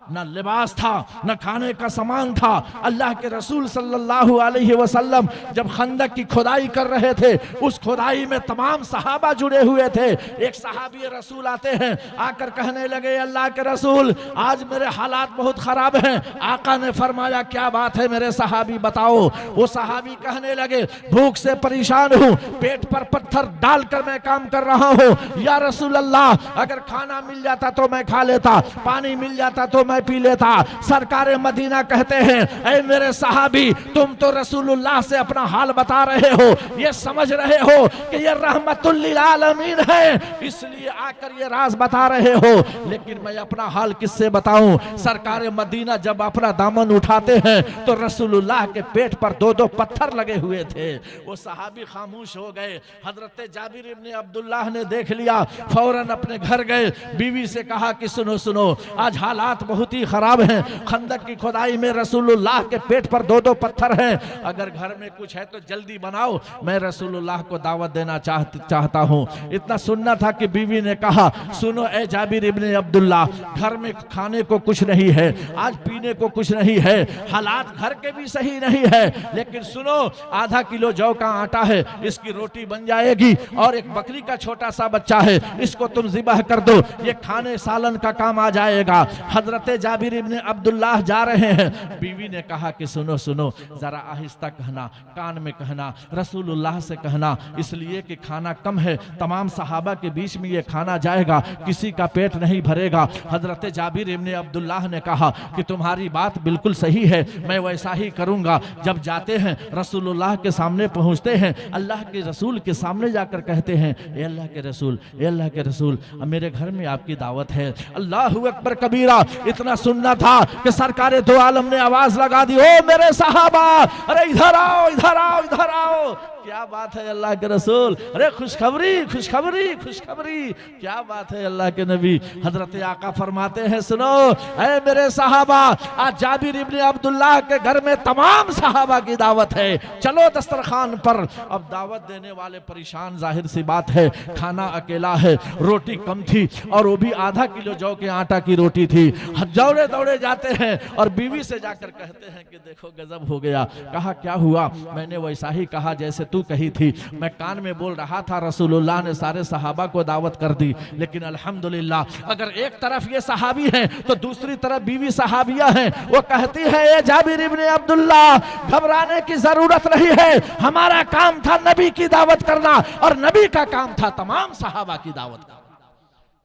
न लिबास था, न खाने का सामान था। अल्लाह के रसूल सल्लल्लाहु अलैहि वसल्लम जब खंदक की खुदाई कर रहे थे, उस खुदाई में तमाम सहाबा जुड़े हुए थे। एक सहाबी रसूल आते हैं, आकर कहने लगे अल्लाह के रसूल आज मेरे हालात बहुत खराब हैं। आका ने फरमाया क्या बात है मेरे सहाबी बताओ। वो सहाबी कहने लगे भूख से परेशान हूँ, पेट पर पत्थर डालकर मैं काम कर रहा हूँ। या रसूल अल्लाह अगर खाना मिल जाता तो मैं खा लेता, पानी मिल जाता तो मैं पी लेता। सरकार मदीना कहते हैं ऐ मेरे सहाबी तुम तो रसूलुल्लाह से अपना हाल बता रहे हो, ये समझ रहे हो कि ये रहमतुल लिल आलमीन है, इसलिए आकर ये राज बता रहे हो, लेकिन मैं अपना हाल किससे बताऊं। सरकार मदीना जब अपना दामन उठाते हैं तो रसूलुल्लाह के पेट पर 2-2 पत्थर लगे हुए थे। वो सहाबी खामोश हो गए। हजरत जाबिर इब्ने अब्दुल्लाह ने देख लिया, फौरन अपने घर गए, बीवी से कहा कि सुनो सुनो आज हालात बहुत ही खराब हैं, खंदक की खुदाई में रसूलुल्लाह के पेट पर 2-2 पत्थर हैं, अगर घर में कुछ है तो जल्दी बनाओ, मैं रसूलुल्लाह को दावत देना चाहता हूं। इतना सुनना था कि बीवी ने कहा सुनो ए जाबिर इब्ने अब्दुल्लाह, घर में खाने को कुछ नहीं है, आज पीने को कुछ नहीं है, हालात घर के भी सही नहीं है, लेकिन सुनो आधा किलो जौ का आटा है, इसकी रोटी बन जाएगी, और एक बकरी का छोटा सा बच्चा है, इसको तुम जिबाह कर दो, ये खाने सालन का काम आ जाएगा। हजरत जाबिर इब्ने अब्दुल्लाह जा रहे हैं। बीवी ने कहा कि सुनो सुनो जरा आहिस्ता कहना, कान में कहना, रसूलुल्लाह से कहना, इसलिए कि खाना कम है, तमाम सहाबा के बीच में ये खाना जाएगा, किसी का पेट नहीं भरेगा। हजरत जाबिर इब्ने अब्दुल्लाह ने कहा कि तुम्हारी बात बिल्कुल सही है, मैं वैसा ही करूंगा। जब जाते हैं रसूलुल्लाह के सामने पहुंचते हैं, अल्लाह के रसूल के सामने जाकर कहते हैं ए अल्लाह के रसूल, ए अल्लाह के रसूल मेरे घर में आपकी दावत है। अल्लाहु अकबर कबीरा। इतना इतना सुनना था कि सरकार दो आलम ने आवाज लगा दी, ओ मेरे सहाबा, अरे इधर आओ इधर आओ इधर आओ। क्या बात है अल्लाह के रसूल, अरे खुशखबरी खुशखबरी खुशखबरी, क्या बात है अल्लाह के नबी। हजरत आका फरमाते हैं, सुनो ऐ मेरे सहाबा, आज जाबिर इब्ने अब्दुल्लाह के घर में तमाम सहाबा की दावत है, चलो दस्तरखान पर। अब दावत देने वाले परेशान, जाहिर सी बात है, खाना अकेला है, रोटी कम थी और वो भी आधा किलो जौ के आटा की रोटी थी। दौड़े दौड़े जाते हैं और बीवी से जाकर कहते हैं कि देखो गजब हो गया। कहा क्या हुआ? मैंने वैसा ही कहा जैसे तू कही थी, मैं कान में बोल रहा था, रसूलुल्लाह ने सारे सहाबा को दावत कर दी। लेकिन अल्हम्दुलिल्लाह अगर एक तरफ ये सहाबी हैं तो दूसरी तरफ बीवी सहाबिया हैं। वो कहती है, ये जाबिर इब्ने अब्दुल्लाह, घबराने की जरूरत नहीं है, हमारा काम था नबी की दावत करना और नबी का काम था तमाम सहाबा की दावत करना।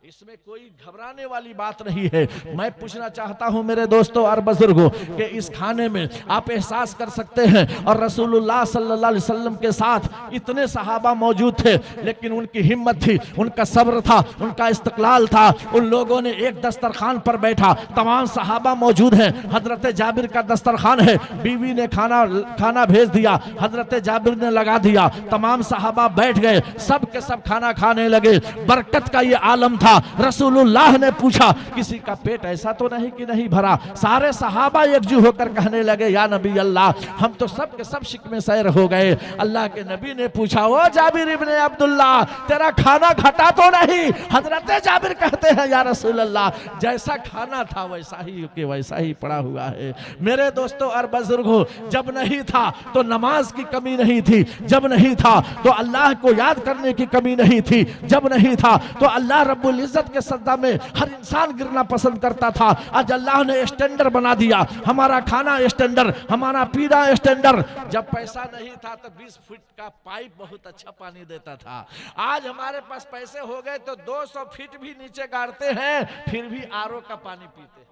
इसमें कोई घबराने वाली बात नहीं है। मैं पूछना चाहता हूं मेरे दोस्तों और बुजुर्गों कि इस खाने में आप एहसास कर सकते हैं, और रसूलुल्लाह सल्लल्लाहु अलैहि वसल्लम के साथ इतने सहाबा मौजूद थे, लेकिन उनकी हिम्मत थी, उनका सब्र था, उनका इस्तक़लाल था। उन लोगों ने एक दस्तरखान पर बैठा, तमाम सहाबा मौजूद हैं, हजरत जाबिर का दस्तरखान है, बीवी ने खाना भेज दिया, हजरत जाबिर ने लगा दिया, तमाम सहाबा बैठ गए, सब के सब खाना खाने लगे। बरकत का ये आलम था। रसूलुल्लाह ने पूछा, किसी का पेट ऐसा तो नहीं कि नहीं भरा? सारे सहाबा एकजुट होकर कहने लगे, या नबी अल्लाह, हम तो सब के सब शिक में सैर हो गए। अल्लाह के नबी ने पूछा, ओ जाबिर इब्ने अब्दुल्लाह, तेरा खाना घटा तो नहीं? हजरत जाबिर कहते हैं, या रसूल अल्लाह, जैसा खाना था वैसा ही के वैसा ही पड़ा हुआ है। मेरे दोस्तों और बुजुर्गों, जब नहीं था तो नमाज की कमी नहीं थी, जब नहीं था तो अल्लाह को याद करने की कमी नहीं थी, जब नहीं था तो अल्लाह रब्बुल इज्जत के सजदा में हर इंसान गिरना पसंद करता था। आज अल्लाह ने स्टैंडर्ड बना दिया, हमारा खाना स्टैंडर्ड, हमारा पीना स्टैंडर्ड। जब पैसा नहीं था तो 20 फीट का पाइप बहुत अच्छा पानी देता था। आज हमारे पास पैसे हो गए तो 200 फीट भी नीचे गाड़ते हैं, फिर भी आरओ का पानी पीते हैं।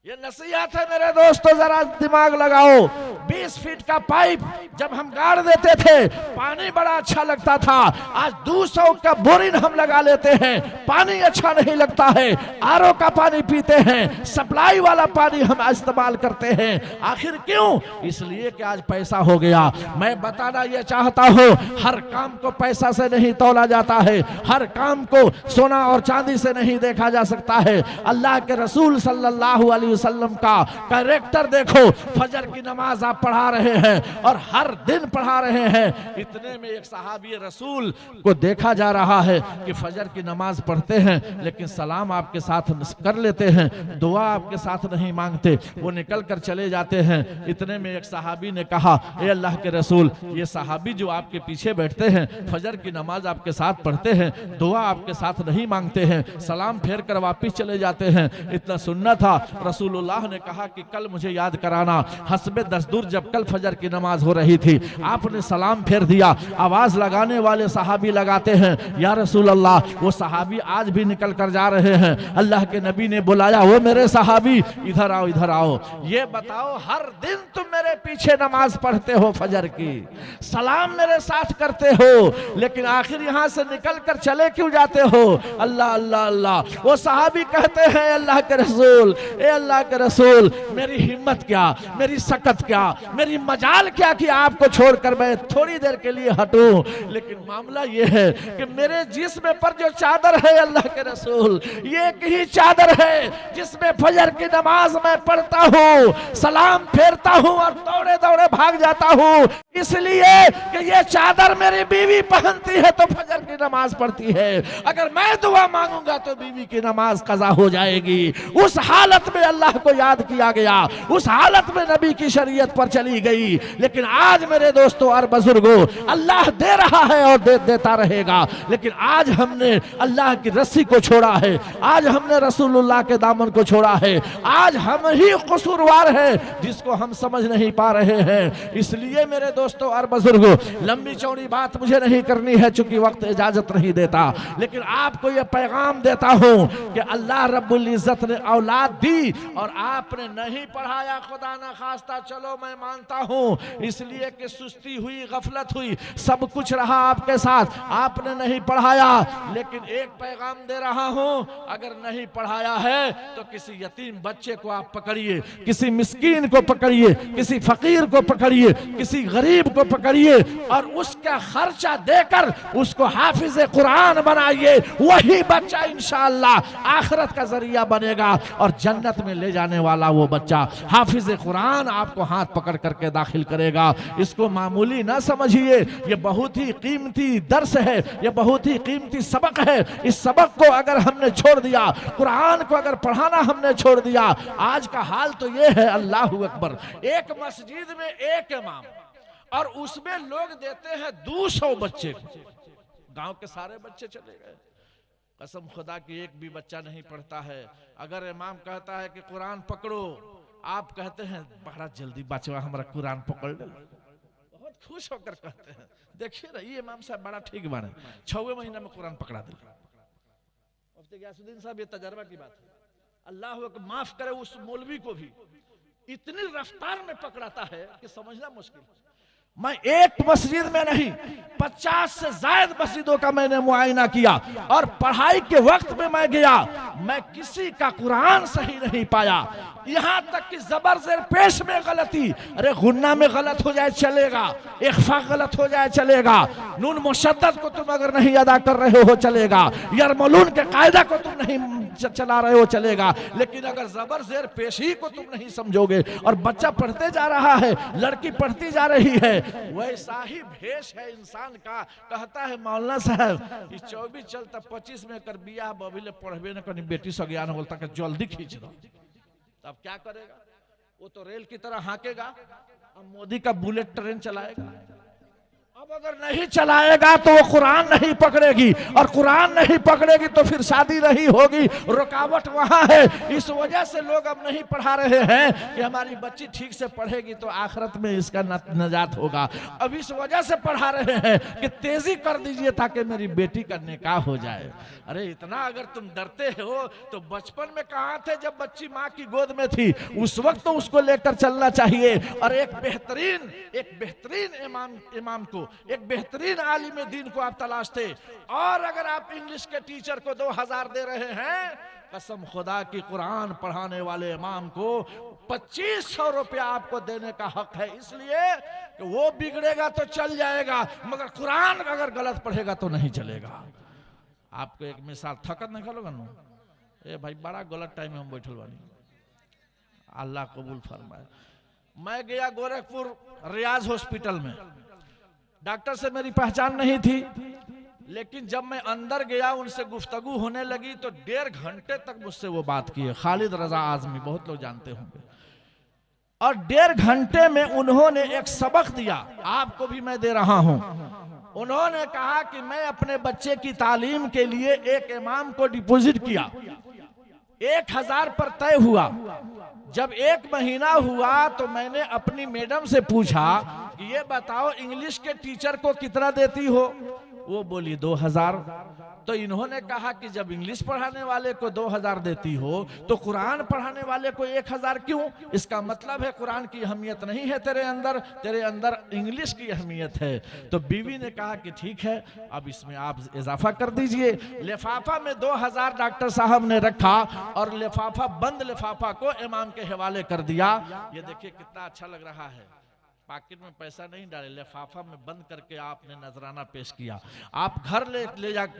ये नसीहत है मेरे दोस्तों, जरा दिमाग लगाओ। 20 फीट का पाइप जब हम गाड़ देते थे पानी बड़ा अच्छा लगता था, आज 200 का बोरिंग हम लगा लेते हैं, पानी अच्छा नहीं लगता है, आरओ का पानी पीते हैं, सप्लाई वाला पानी हम इस्तेमाल करते हैं। आखिर क्यों? इसलिए कि आज पैसा हो गया। मैं बताना ये चाहता हूँ, हर काम को पैसा से नहीं तौला जाता है, हर काम को सोना और चांदी से नहीं देखा जा सकता है। अल्लाह के रसूल सल्लल्लाहु अलैहि वसल्लम का कैरेक्टर देखो। फजर की नमाज आप पढ़ा रहे हैं और हर दिन पढ़ा रहे हैं। इतने में एक सहाबी रसूल को देखा जा रहा है कि फजर की नमाज पढ़ते हैं लेकिन सलाम आपके साथ कर लेते हैं, दुआ आपके साथ नहीं मांगते, वो निकल कर चले जाते हैं। इतने में एक सहाबी ने कहा, ए अल्लाह के रसूल, ये सहाबी जो आपके पीछे बैठते हैं, फजर की नमाज आपके साथ पढ़ते हैं, दुआ आपके साथ नहीं मांगते हैं, सलाम फेर कर वापिस चले जाते हैं। इतना सुनना था। रसूलुल्लाह ने कहा कि कल मुझे याद कराना, हस्बे दस्तूर जब कल फजर की नमाज हो रही थी, आपने सलाम फेर दिया। आवाज लगाने वाले सहाबी लगाते हैं, या रसूल अल्लाह, वो सहाबी आज भी निकल कर जा रहे हैं। अल्लाह के नबी ने बुलाया, वो मेरे सहाबी इधर आओ इधर आओ। ये बताओ, हर दिन तुम मेरे पीछे नमाज पढ़ते हो, फजर की सलाम मेरे साथ करते हो, लेकिन आखिर यहां से निकल कर चले क्यों जाते हो? अल्लाह अल्लाह अल्लाह। वो सहाबी कहते हैं, अल्लाह के रसूल, ए अल्लाह के रसूल, मेरी हिम्मत क्या, मेरी सकत क्या, मेरी मजाल क्या कि आपको छोड़कर मैं थोड़ी देर के लिए हटूं। लेकिन मामला ये है कि मेरे जिस्म पर जो चादर है अल्लाह के रसूल, ये एक ही चादर है जिसमें फजर की नमाज मैं पढ़ता हूँ, सलाम फेरता हूँ और दौड़े दौड़े भाग जाता हूँ, इसलिए कि ये चादर मेरी बीवी पहनती है तो फजर की नमाज पढ़ती है। अगर मैं दुआ मांगूंगा तो बीवी की नमाज कज़ा हो जाएगी। उस हालत में अल्लाह को याद किया गया, उस हालत में नबी की शरीयत पर चली गई। लेकिन आज मेरे दोस्तों और बुजुर्गों, अल्लाह दे रहा है और देता रहेगा, लेकिन आज हमने अल्लाह की रस्सी को छोड़ा है, आज हमने रसूलुल्लाह के दामन को छोड़ा है, आज हम ही कसूरवार हैं जिसको हम समझ नहीं पा रहे हैं। इसलिए मेरे दोस्तों और बुजुर्गों, लंबी चौड़ी बात मुझे नहीं करनी है चूंकि वक्त इजाजत नहीं देता, लेकिन आपको यह पैगाम देता हूं कि अल्लाह रब्बुल इज्जत ने औलाद दी और आपने नहीं पढ़ाया, खुदा ना खास्ता, चलो मैं मानता हूं इसलिए कि सुस्ती हुई, गफलत हुई, सब कुछ रहा आपके साथ, आपने नहीं पढ़ाया, लेकिन एक पैगाम दे रहा हूं, अगर नहीं पढ़ाया है तो किसी यतीम बच्चे को आप पकड़िए, किसी मिस्कीन को पकड़िए, किसी फकीर को पकड़िए, किसी गरीब को पकड़िए और उसका खर्चा देकर उसको हाफिज कुरान बनाइए। वही बच्चा इंशाअल्लाह आखिरत का जरिया बनेगा और जन्नत में ले जाने वाला वो बच्चा हाफिज कुरान आपको हाथ पकड़ करके दाखिल करेगा। इसको मामूली ना समझिए, ये बहुत ही कीमती दर्स है, ये बहुत ही कीमती सबक है। इस सबक को अगर हमने छोड़ दिया, कुरान को अगर पढ़ाना हमने छोड़ दिया, आज का हाल तो ये है, अल्लाह अकबर, एक मस्जिद में एक इमाम और उसमें लोग देते हैं 200 बच्चे को, गांव के सारे बच्चे चले गए। कसम खुदा की एक भी बच्चा नहीं पढ़ता है। अगर इमाम कहता है कि कुरान पकड़ो, आप कहते हैं बड़ा जल्दी बचवा हमारा कुरान पकड़ ले, बहुत खुश होकर कहते हैं देखिए ना ये इमाम साहब बड़ा ठीक बने, 6वें महीने में कुरान पकड़ा दे। मुफ्ती गयासुद्दीन साहब ये तजर्बा की बात है, अल्लाह को माफ करे उस मौलवी को भी इतनी रफ्तार में पकड़ाता है कि समझना मुश्किल। मैं एक मस्जिद में नहीं 50 से ज्यादा मस्जिदों का मैंने मुआयना किया और पढ़ाई के वक्त में मैं गया, मैं किसी का कुरान सही नहीं पाया। यहां तक कि जबर जेर पेश में गलती, अरे गुन्ना में गलत हो जाए चलेगा, इख्फा गलत हो जाए चलेगा, नून मुशद्दद को तुम अगर नहीं अदा कर रहे हो चलेगा, यरमलून के कायदा को तुम नहीं चला रहे हो चलेगा, लेकिन अगर जबर जेर पेशी को तुम नहीं समझोगे और बच्चा पढ़ते जा रहा है, लड़की पढ़ती जा रही है, वैसा ही भेष है इंसान का। कहता है मौलाना साहब इस 24 चलता 25 में कर बिया बबिले पढ़बे न कनी बेटी सज्ञान बोलता कि जल्दी खींच दो, तब क्या करेगा? वो तो रेल की तरह हाँकेगा, अब मोदी का बुलेट ट्रेन चलाएगा। अब अगर नहीं चलाएगा तो वो कुरान नहीं पकड़ेगी, और कुरान नहीं पकड़ेगी तो फिर शादी नहीं होगी। रुकावट वहां है। इस वजह से लोग अब नहीं पढ़ा रहे हैं कि हमारी बच्ची ठीक से पढ़ेगी तो आखिरत में इसका नजात होगा। अब इस वजह से पढ़ा रहे हैं कि तेजी कर दीजिए ताकि मेरी बेटी का निकाह हो जाए। अरे इतना अगर तुम डरते हो तो बचपन में कहाँ थे जब बच्ची माँ की गोद में थी? उस वक्त तो उसको लेकर चलना चाहिए। और एक बेहतरीन इमाम को, एक बेहतरीन आलिम दीन को आप तलाशते, और अगर आप इंग्लिश के टीचर को 2000 दे रहे हैं, कसम खुदा की कुरान पढ़ाने वाले इमाम को 2500 रुपया आपको देने का हक है, इसलिए कि वो बिगड़ेगा तो चल जाएगा मगर कुरान अगर गलत पढ़ेगा तो नहीं चलेगा। आपको एक मिसाल थकत नहीं करोगा नो, ए भाई बड़ा गलत टाइम में हम बैठल बानी, अल्लाह कबूल फरमाए। मैं गया गोरखपुर रियाज हॉस्पिटल में, डॉक्टर से मेरी पहचान नहीं थी, लेकिन जब मैं अंदर गया उनसे गुफ्तगू होने लगी तो 1.5 घंटे तक मुझसे वो बात की है। खालिद रजा आजमी, बहुत लोग जानते होंगे, और 1.5 घंटे में उन्होंने एक सबक दिया, आपको भी मैं दे रहा हूं। उन्होंने कहा कि मैं अपने बच्चे की तालीम के लिए एक इमाम को डिपॉजिट किया, 1000 पर तय हुआ। जब 1 महीना हुआ तो मैंने अपनी मैडम से पूछा कि ये बताओ इंग्लिश के टीचर को कितना देती हो? वो बोली 2000। तो इन्होंने कहा कि जब इंग्लिश पढ़ाने वाले को 2000 देती हो तो कुरान पढ़ाने वाले को 1000 क्यों? इसका मतलब है कुरान की अहमियत नहीं है तेरे अंदर इंग्लिश की अहमियत है। तो बीवी ने कहा कि ठीक है, अब इसमें आप इजाफा कर दीजिए। लिफाफा में 2000 डॉक्टर साहब ने रखा और लिफाफा, बंद लिफाफा को इमाम के हवाले कर दिया। ये देखिए कितना अच्छा लग रहा है, पॉकेट में पैसा नहीं डाले, लिफाफा में बंद करके आपने नजराना पेश किया। आप घर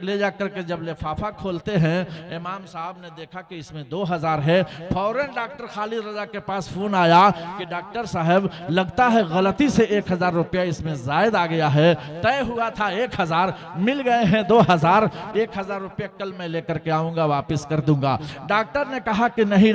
ले जा करके जब लिफाफा खोलते हैं, इमाम साहब ने देखा कि इसमें 2000 है। फौरन डॉक्टर खालिद रजा के पास फोन आया कि डॉक्टर साहब लगता है गलती से 1000 रुपया इसमें जायद आ गया है, तय हुआ था 1000, मिल गए हैं 2000, 1000 रुपया कल मैं लेकर के आऊंगा, वापिस कर दूंगा। डॉक्टर ने कहा कि नहीं,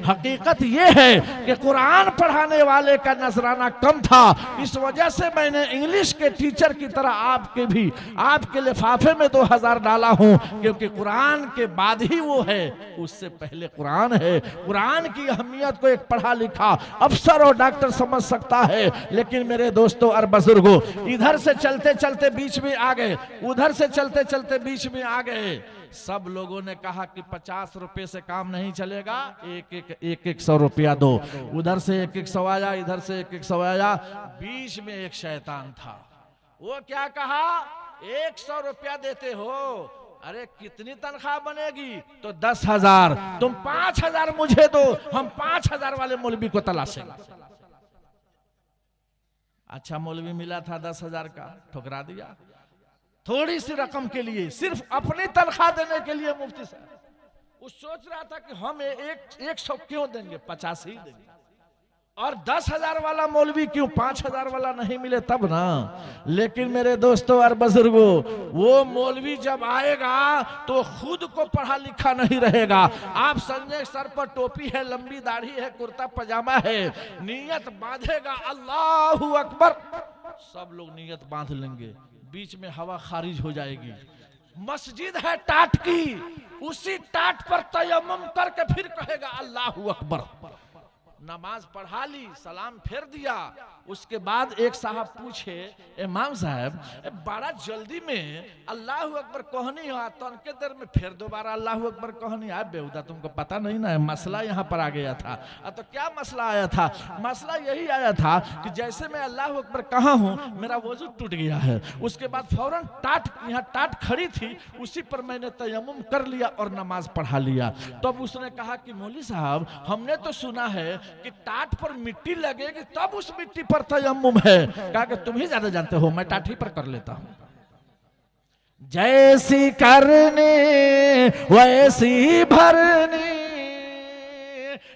हकीकत यह है कि कुरान पढ़ाने वाले का नजराना कम था, इस वजह से मैंने इंग्लिश के टीचर की तरह आपके लिफाफे में 2000 डाला हूं, क्योंकि कुरान के बाद ही वो है, उससे पहले कुरान है। कुरान की अहमियत को एक पढ़ा लिखा अफसर और डॉक्टर समझ सकता है, लेकिन मेरे दोस्तों और बुजुर्गों, इधर से चलते चलते बीच में आ गए, उधर से चलते चलते बीच में आ गए। सब लोगों ने कहा कि 50 रुपए से काम नहीं चलेगा, एक 100 रुपया दो। उधर से 100 आया, इधर से 100 आया। बीच में एक शैतान था, वो क्या कहा, 100 रुपया देते हो, अरे कितनी तनख्वाह बनेगी, तो 10,000, तुम 5,000 मुझे दो, हम 5,000 वाले मौलवी को तलाशेंगे। अच्छा मौलवी मिला था 10,000 का, ठुकरा दिया। थोड़ी सी रकम के लिए, सिर्फ अपनी तनख्वाह देने के लिए मुफ्ती साहब वो सोच रहा था कि हम 100 क्यों देंगे, 50 ही देंगे, और 10,000 वाला मौलवी क्यों, 5,000 वाला नहीं मिले तब ना। लेकिन मेरे दोस्तों और बुजुर्गों, वो मौलवी जब आएगा तो खुद को पढ़ा लिखा नहीं रहेगा। आप संजय सर पर टोपी है, लंबी दाढ़ी है, कुर्ता पजामा है, नियत बांधेगा अल्लाहू अकबर, सब लोग नियत बांध लेंगे, बीच में हवा खारिज हो जाएगी। मस्जिद है टाट की, उसी टाट पर तयम्मुम करके फिर कहेगा अल्लाहू अकबर। नमाज पढ़ा ली, सलाम फेर दिया। उसके बाद एक साहब पूछे, इमाम साहब बड़ा जल्दी में अल्लाह अकबर कहनी है, तो उनके देर में फिर दोबारा अल्लाह अकबर कहनी है, बेहुदा तुमको पता नहीं ना, मसला यहाँ पर आ गया था। तो क्या मसला आया था, मसला यही आया था कि जैसे मैं अल्लाह अकबर कहा हूँ, मेरा वजू टूट गया है, उसके बाद फौरन टाट, यहाँ टाट खड़ी थी, उसी पर मैंने तयम्मुम कर लिया और नमाज पढ़ा लिया। तब उसने कहा कि मौलवी साहब हमने तो सुना है कि टाट पर मिट्टी लगेगी तब उस मिट्टी पर तयम्मुम है। कहा कि तुम ही ज्यादा जानते हो, मैं टाट ही पर कर लेता हूं। जैसी करनी वैसी भरनी,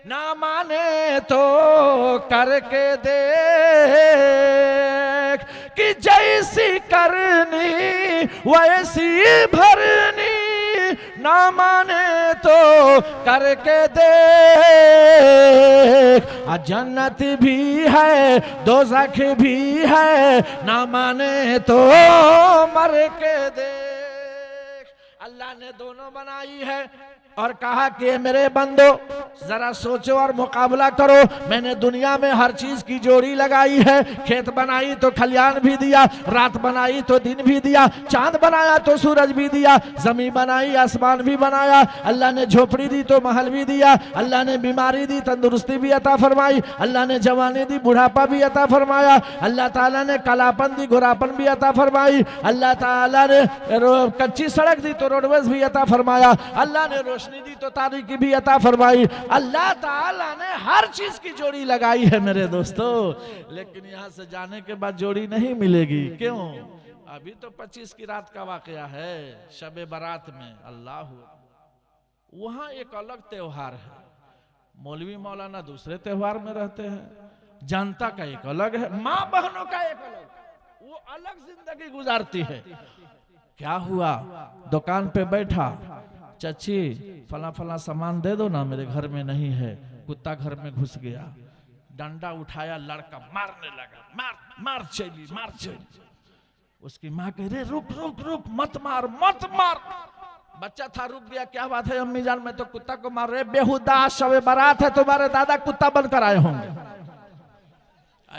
ना माने तो करके देख, कि जैसी करनी वैसी भरनी, ना माने तो करके देख। जन्नत भी है दोज़ख भी है, ना माने तो मर के देख। अल्लाह ने दोनों बनाई है और कहा कि मेरे बंदो जरा सोचो और मुकाबला करो। मैंने दुनिया में हर चीज की जोड़ी लगाई है, खेत बनाई तो खलियान भी दिया, रात बनाई तो दिन भी दिया, चांद बनाया तो सूरज भी दिया, जमीन बनाई आसमान भी बनाया, अल्लाह ने झोपड़ी दी तो महल भी दिया, अल्लाह ने बीमारी दी तंदुरुस्ती भी अता फरमाई, अल्लाह ने जवानी दी बुढ़ापा भी अता फरमाया, अल्लाह ताला ने कालापन दी गोरापन भी अता फरमाई, अल्लाह ताला ने कच्ची सड़क दी तो रोडवेज भी अता फरमाया, अल्लाह ने रोशनी दी तो तारीकी भी अता फरमाई। अल्लाह ताला ने हर चीज की जोड़ी लगाई है मेरे दोस्तों। लेकिन यहाँ से जाने के बाद जोड़ी नहीं मिलेगी। क्यों? अभी तो 25 की रात का वाकया है, शबे बारात में। अल्लाह, वहां एक अलग त्योहार है, मौलवी मौलाना दूसरे त्योहार में रहते हैं, जनता का एक अलग है, माँ बहनों का एक अलग, वो अलग जिंदगी गुजारती है। क्या हुआ, दुकान पे बैठा, चची फला फला सामान दे दो ना, मेरे घर में नहीं है। कुत्ता घर में घुस गया, डंडा उठाया, लड़का मारने लगा, मार मार चली, मार चली। उसकी माँ कह रही रुक रुक रुक, मत मार मत मार। बच्चा था, रुक गया। क्या बात है अम्मी जान, मैं तो कुत्ता को मार रहे। बेहुदा, शबे बारात है, तुम्हारे दादा कुत्ता बनकर आए होंगे,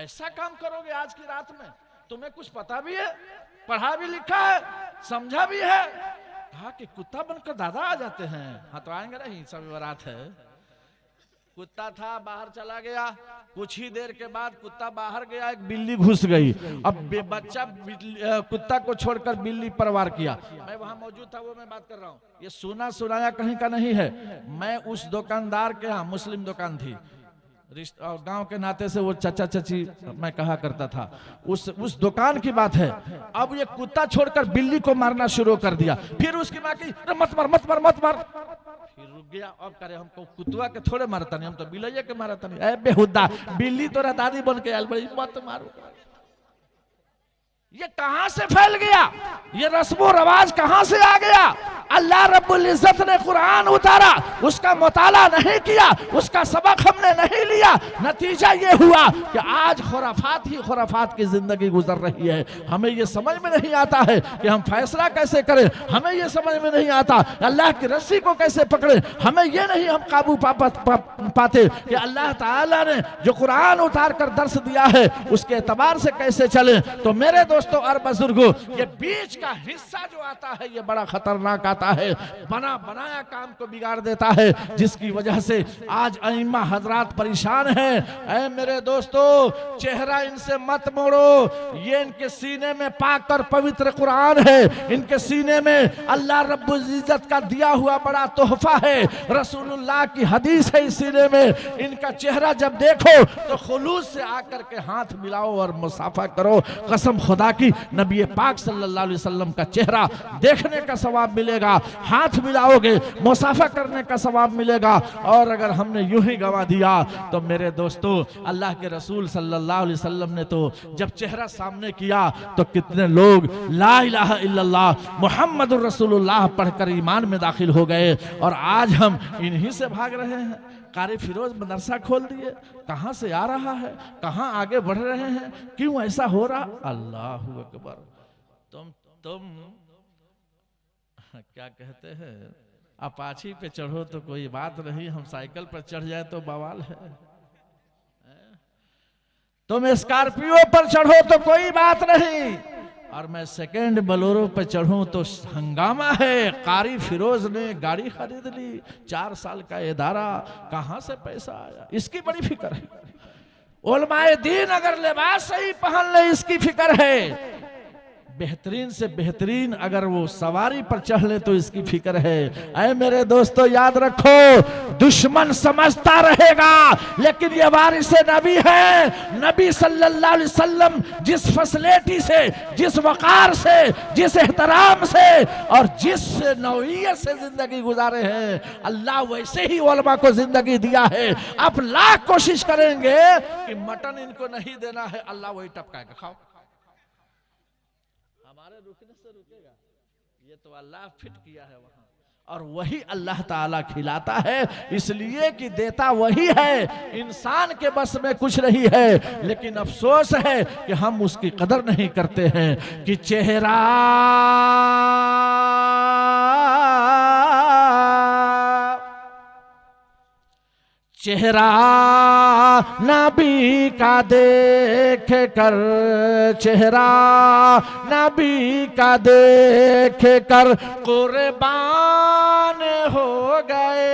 ऐसा काम करोगे आज की रात में? तुम्हें कुछ पता भी है, पढ़ा भी लिखा है, समझा भी है? कहा कि कुत्ता बनकर दादा आ जाते हैं। हाँ तो आएंगे नहीं, सब बारात है। कुत्ता था, बाहर चला गया, कुछ ही देर के बाद कुत्ता बाहर गया, एक बिल्ली घुस गई। अब बच्चा कुत्ता को छोड़कर बिल्ली परवार किया। मैं वहां मौजूद था, वो मैं बात कर रहा हूँ, ये सुना सुनाया कहीं का नहीं है। मैं उस दुकानदार के यहाँ, मुस्लिम दुकान थी, और गांव के नाते से वो चाचा चाची मैं कहा करता था, उस दुकान की बात है। अब ये कुत्ता छोड़कर बिल्ली को मारना शुरू कर दिया। फिर उसकी माँ की मत मार मत मार मत मार। फिर रुक गया। अब करे हमको कुत्ता के थोड़े मारता नहीं, हम तो बिलैया के मारता नहीं। ए बेहुदा, बिल्ली तोरा दादी बन के आयल बड़ी, मत मारो। ये कहां से फैल गया, ये रस्मो रवाज कहां से आ गया? अल्लाह रब्बुल इज्जत ने कुरान उतारा, उसका मुताला नहीं किया, उसका सबक हमने नहीं लिया। नतीजा ये हुआ कि आज खुराफात ही खुराफात की जिंदगी गुजर रही है। हमें ये समझ में नहीं आता है कि हम फैसला कैसे करें, हमें ये समझ में नहीं आता अल्लाह की रस्सी को कैसे पकड़े, हमें ये नहीं हम काबू पाते कि अल्लाह ताला ने जो कुरान उतार कर दर्श दिया है उसके एतबार से कैसे चले। तो मेरे दोस्तों और बुजुर्गों, ये बीच का हिस्सा जो आता है ये बड़ा खतरनाक आता देता है, बना बनाया काम को बिगाड़ देता है, जिसकी वजह से आज अइम्मा हजरात परेशान हैं। ऐ मेरे दोस्तों, चेहरा इनसे मत मोड़ो, ये इनके सीने में पाक और पवित्र कुरान है, इनके सीने में अल्लाह रब्बुल इज्जत का दिया हुआ बड़ा तोहफा है, रसूलुल्लाह की हदीस है इस सीने में। इनका चेहरा जब देखो तो खुलूस से आकर के हाथ मिलाओ और मुसाफा करो। कसम खुदा की, नबी पाक सल्लल्लाहु अलैहि वसल्लम का चेहरा देखने का सवाब मिलेगा, हाथ मिलाओगे मुसाफा करने का सवाब मिलेगा। और अगर हमने यूं ही गवा दिया तो मेरे दोस्तों, अल्लाह के रसूल सल्लल्लाहु अलैहि वसल्लम ने तो जब चेहरा सामने किया तो कितने लोग ला इलाहा इल्लल्लाह मुहम्मदुर रसूलुल्लाह पढ़कर ईमान में दाखिल हो गए। और आज हम इन्हीं से भाग रहे हैं। कारी फिरोज मदरसा खोल दिए, कहां से आ रहा है, कहां आगे बढ़ रहे हैं, क्यों ऐसा हो रहा? अल्लाहु अकबर। तुम क्या कहते हैं, अपाची पे चढ़ो तो कोई बात नहीं, हम साइकिल पर चढ़ जाए तो बवाल है। तुम स्कॉर्पियो पर चढ़ो तो कोई बात नहीं, और मैं सेकंड बोलेरो पे चढ़ूं तो हंगामा है। कारी फिरोज ने गाड़ी खरीद ली, 4 साल का इदारा, कहां से पैसा आया, इसकी बड़ी फिक्र है। उलमाए दीन अगर लिबास सही पहन ले, इसकी फिक्र है। बेहतरीन से बेहतरीन अगर वो सवारी पर चढ़ ले तो इसकी फिक्र है। ऐ मेरे दोस्तों, याद रखो, दुश्मन समझता रहेगा लेकिन ये वारिस नबी है। नबी सल्लल्लाहु अलैहि वसल्लम जिस फैसिलिटी से, जिस वकार से, जिस एहतराम से और जिस नौइयत से जिंदगी गुजारे हैं, अल्लाह वैसे ही उलमा को जिंदगी दिया है। आप लाख कोशिश करेंगे कि मटन इनको नहीं देना है, अल्लाह वही टपकाएगा, खाओ। हमारे रुकने से रुकेगा? ये तो अल्लाह फिट किया है वहां, और वही अल्लाह ताला खिलाता है, इसलिए कि देता वही है। इंसान के बस में कुछ नहीं है, लेकिन अफसोस है कि हम उसकी कदर नहीं करते हैं। कि चेहरा चेहरा नबी का देख कर, चेहरा नबी का देख कर कुर्बान हो गए।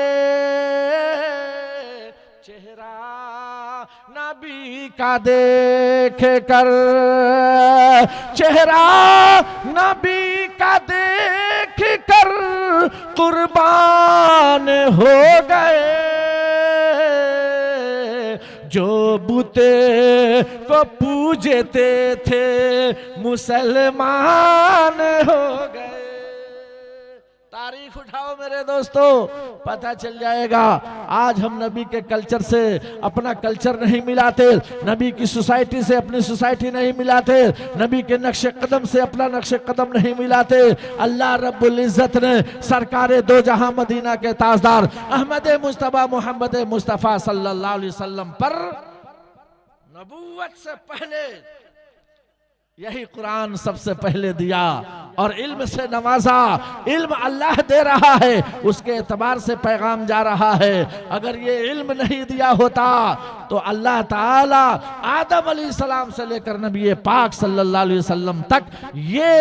चेहरा नबी का देख कर, चेहरा नबी का देख कर कुर्बान हो गए। जो बुते को पूजते थे मुसलमान हो गए। तारीख उठाओ मेरे दोस्तों, पता चल जाएगा। आज हम नबी के कल्चर से अपना कल्चर नहीं मिलाते, नबी की सोसाइटी से अपनी सोसाइटी नहीं मिलाते, नबी के नक्शे कदम से अपना नक्शे कदम नहीं मिलाते। अल्लाह रब्बुल इज्जत ने सरकारे दो जहां मदीना के ताजदार अहमद मुस्तफा मोहम्मद मुस्तफा सल्लल्लाहु अलैहि वसल्लम पर नबूवत से पहले यही कुरान सबसे पहले दिया और इल्म से नवाजा। इल्म अल्लाह दे रहा है, उसके एतबार से पैगाम जा रहा है। अगर ये इल्म नहीं दिया होता तो अल्लाह ताला आदम अलैहिस्सलाम से लेकर नबी पाक सल्लल्लाहु अलैहि वसल्लम तक ये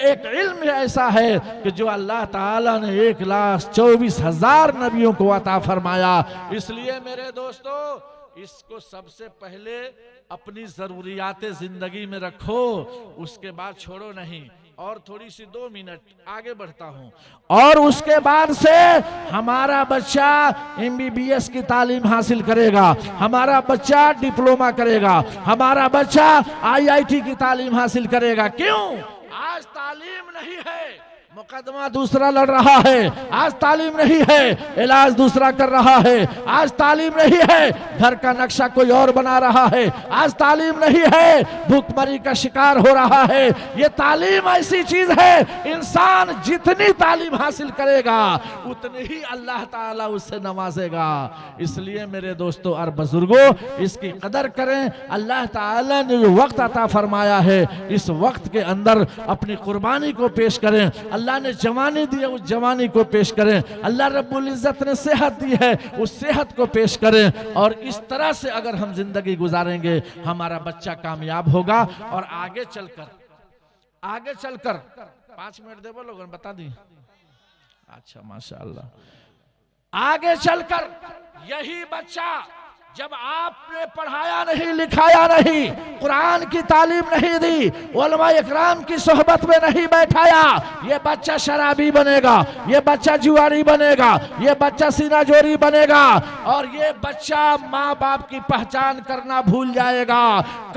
एक इल्म ऐसा है कि जो अल्लाह ताला ने 1,24,000 नबियों को अता फरमाया। इसलिए मेरे दोस्तों, इसको सबसे पहले अपनी जरूरियात जिंदगी में रखो, उसके बाद छोड़ो नहीं। और थोड़ी सी 2 मिनट आगे बढ़ता हूं। और उसके बाद से हमारा बच्चा MBBS की तालीम हासिल करेगा, हमारा बच्चा डिप्लोमा करेगा, हमारा बच्चा IIT की तालीम हासिल करेगा। क्यों? आज तालीम नहीं है, मुकदमा दूसरा लड़ रहा है। आज तालीम नहीं है, इलाज दूसरा कर रहा है। आज तालीम नहीं है, घर का नक्शा कोई और बना रहा है। आज तालीम नहीं है, भूखमरी का शिकार हो रहा है। ये तालीम ऐसी चीज है, इंसान जितनी तालीम हासिल करेगा उतनी ही अल्लाह ताला उससे नवाजेगा। इसलिए मेरे दोस्तों और बुजुर्गों, इसकी कदर करें। अल्लाह ताला ने जो वक्त अता फरमाया है, इस वक्त के अंदर अपनी कुर्बानी को पेश करें। अल्लाह ने जवानी दी है, उस जवानी को पेश करें। अल्लाह रब्बुल इज्जत ने सेहत दी है, उस सेहत को पेश करें। और इस तरह से अगर हम जिंदगी गुजारेंगे, हमारा बच्चा कामयाब होगा। और आगे चलकर 5 मिनट दे बोलो, बता दी अच्छा माशाअल्लाह। आगे चलकर यही बच्चा जब आपने पढ़ाया नहीं, लिखाया नहीं, कुरान की तालीम नहीं दी, उलमा इकराम की सोहबत में नहीं बैठाया, ये बच्चा शराबी बनेगा, ये बच्चा जुआरी बनेगा, ये बच्चा सीनाजोरी बनेगा, और ये बच्चा माँ बाप की पहचान करना भूल जाएगा।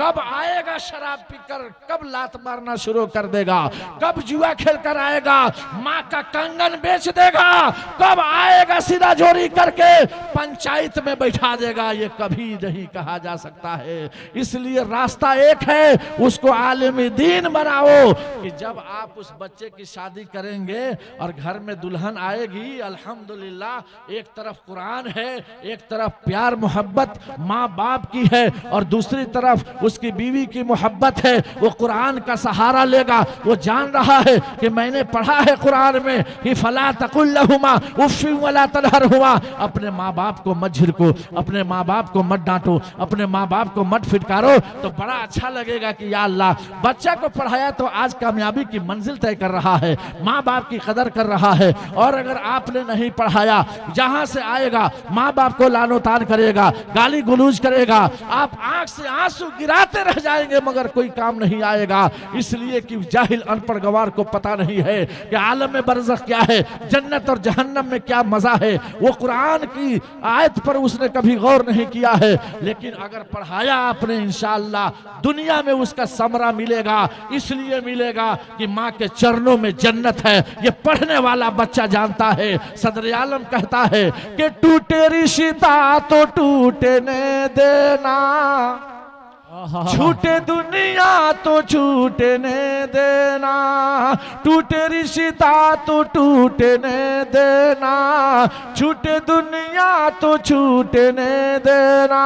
कब आएगा शराब पीकर, कब लात मारना शुरू कर देगा, कब जुआ खेल कर आएगा, माँ का कंगन बेच देगा, कब आएगा सीनाजोरी करके पंचायत में बैठा देगा, ये कभी नहीं कहा जा सकता है। इसलिए रास्ता एक है, उसको आलिम दीन बनाओ कि जब आप उस बच्चे की शादी करेंगे और घर में दुल्हन आएगी, अल्हम्दुलिल्लाह एक तरफ कुरान है, एक तरफ प्यार मोहब्बत माँ बाप की है, और दूसरी तरफ उसकी बीवी की मोहब्बत है। वो कुरान का सहारा लेगा, वो जान रहा है कि मैंने पढ़ा है कुरान में कि फला तकुल लहुमा उफ़्फ़ि वला तनहरहुमा, अपने माँ बाप को मत झिड़को, अपने माँ बाप को मत डांटो, अपने माँ बाप को मत फिटकारो, तो बड़ा अच्छा लगेगा कि या अल्लाह बच्चा को पढ़ाया तो आज कामयाबी की मंजिल तय कर रहा है, माँ बाप की कदर कर रहा है। और अगर आपने नहीं पढ़ाया, जहां से आएगा माँ बाप को लानो तान करेगा, गाली गुलूज करेगा, आप आंख से आंसू गिराते रह जाएंगे मगर कोई काम नहीं आएगा। इसलिए कि जाहिल अनपढ़ गवार को पता नहीं है कि आलम में बरज़ख क्या है, जन्नत और जहन्नम में क्या मजा है। वो कुरान की आयत पर उसने कभी गौर नहीं किया है, लेकिन अगर पढ़ाया आपने इंशाअल्लाह दुनिया में उसका समरा मिलेगा। इसलिए मिलेगा कि माँ के चरणों में जन्नत है, ये पढ़ने वाला बच्चा जानता है। सदर आलम कहता है कि टूटे रिश्ता तो टूटने देना, छूटे दुनिया तो छूटने देना, टूटे रिश्ता तो टूटने देना, छूटे दुनिया तो छूटने देना।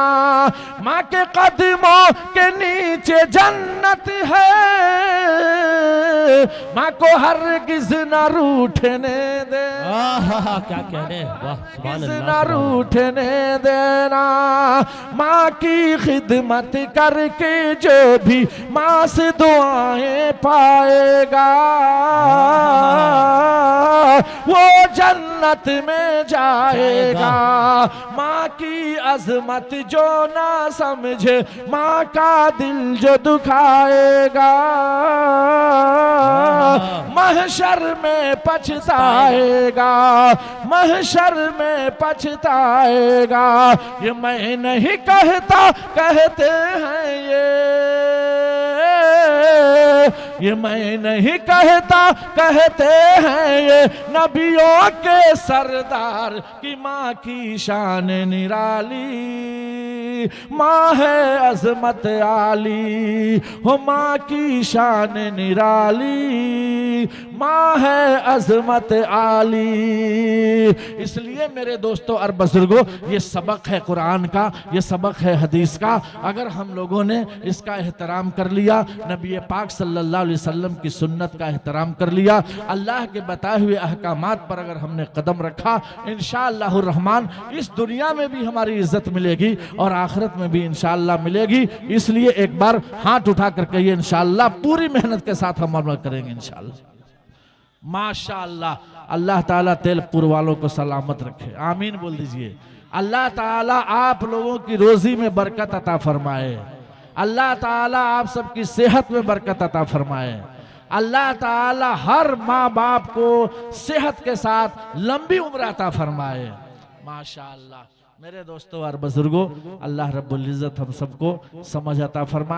माँ के कदमों के नीचे जन्नत है, माँ को हरगिज़ न रूठने देना, क्या कहने, वाह सुभान न अल्लाह। रूठने देना। माँ की खिदमत करके जो भी माँ से दुआएं पाएगा, वो जन्नत में जाएगा। माँ की अजमत जो ना समझे, माँ का दिल जो दुखाएगा, महशर में पछताएगा, महशर में पछताएगा। ये मैं नहीं कहता, कहते हैं ये मैं नहीं कहता, कहते हैं ये नबियों के सरदार की माँ की शान निराली, माँ है अजमत आली, हो माँ की शान निराली, माँ है अजमत आली। इसलिए मेरे दोस्तों और बुजुर्गों, ये सबक है कुरान का, ये सबक है हदीस का। अगर हम लोगों ने इसका एहतराम कर लिया, नबी पाक सल्लल्लाहु अलैहि वसल्लम की सुन्नत का एहतराम कर लिया, अल्लाह के बताए हुए अहकामात पर अगर हमने कदम रखा, इंशाअल्लाहुर रहमान इस दुनिया में भी हमारी इज्जत मिलेगी और आखिरत में भी इंशाअल्लाह मिलेगी। इसलिए एक बार हाथ उठा कर कहिए इंशाअल्लाह, पूरी मेहनत के साथ हम अमल करेंगे इंशाअल्लाह। माशाअल्लाह, अल्लाह ताला तेलपुर वालों को सलामत रखे, आमीन बोल दीजिए। अल्लाह ताला आप लोगों की रोजी में बरकत अता फरमाए, अल्लाह ताला आप सबकी सेहत में बरकत अता फरमाए, अल्लाह ताला हर माँ बाप को सेहत के साथ लंबी उम्र अता फरमाए। माशाअल्लाह। मेरे दोस्तों और बुजुर्गों, अल्लाह रब्बुल इज्जत हम सबको समझ अता फरमाए।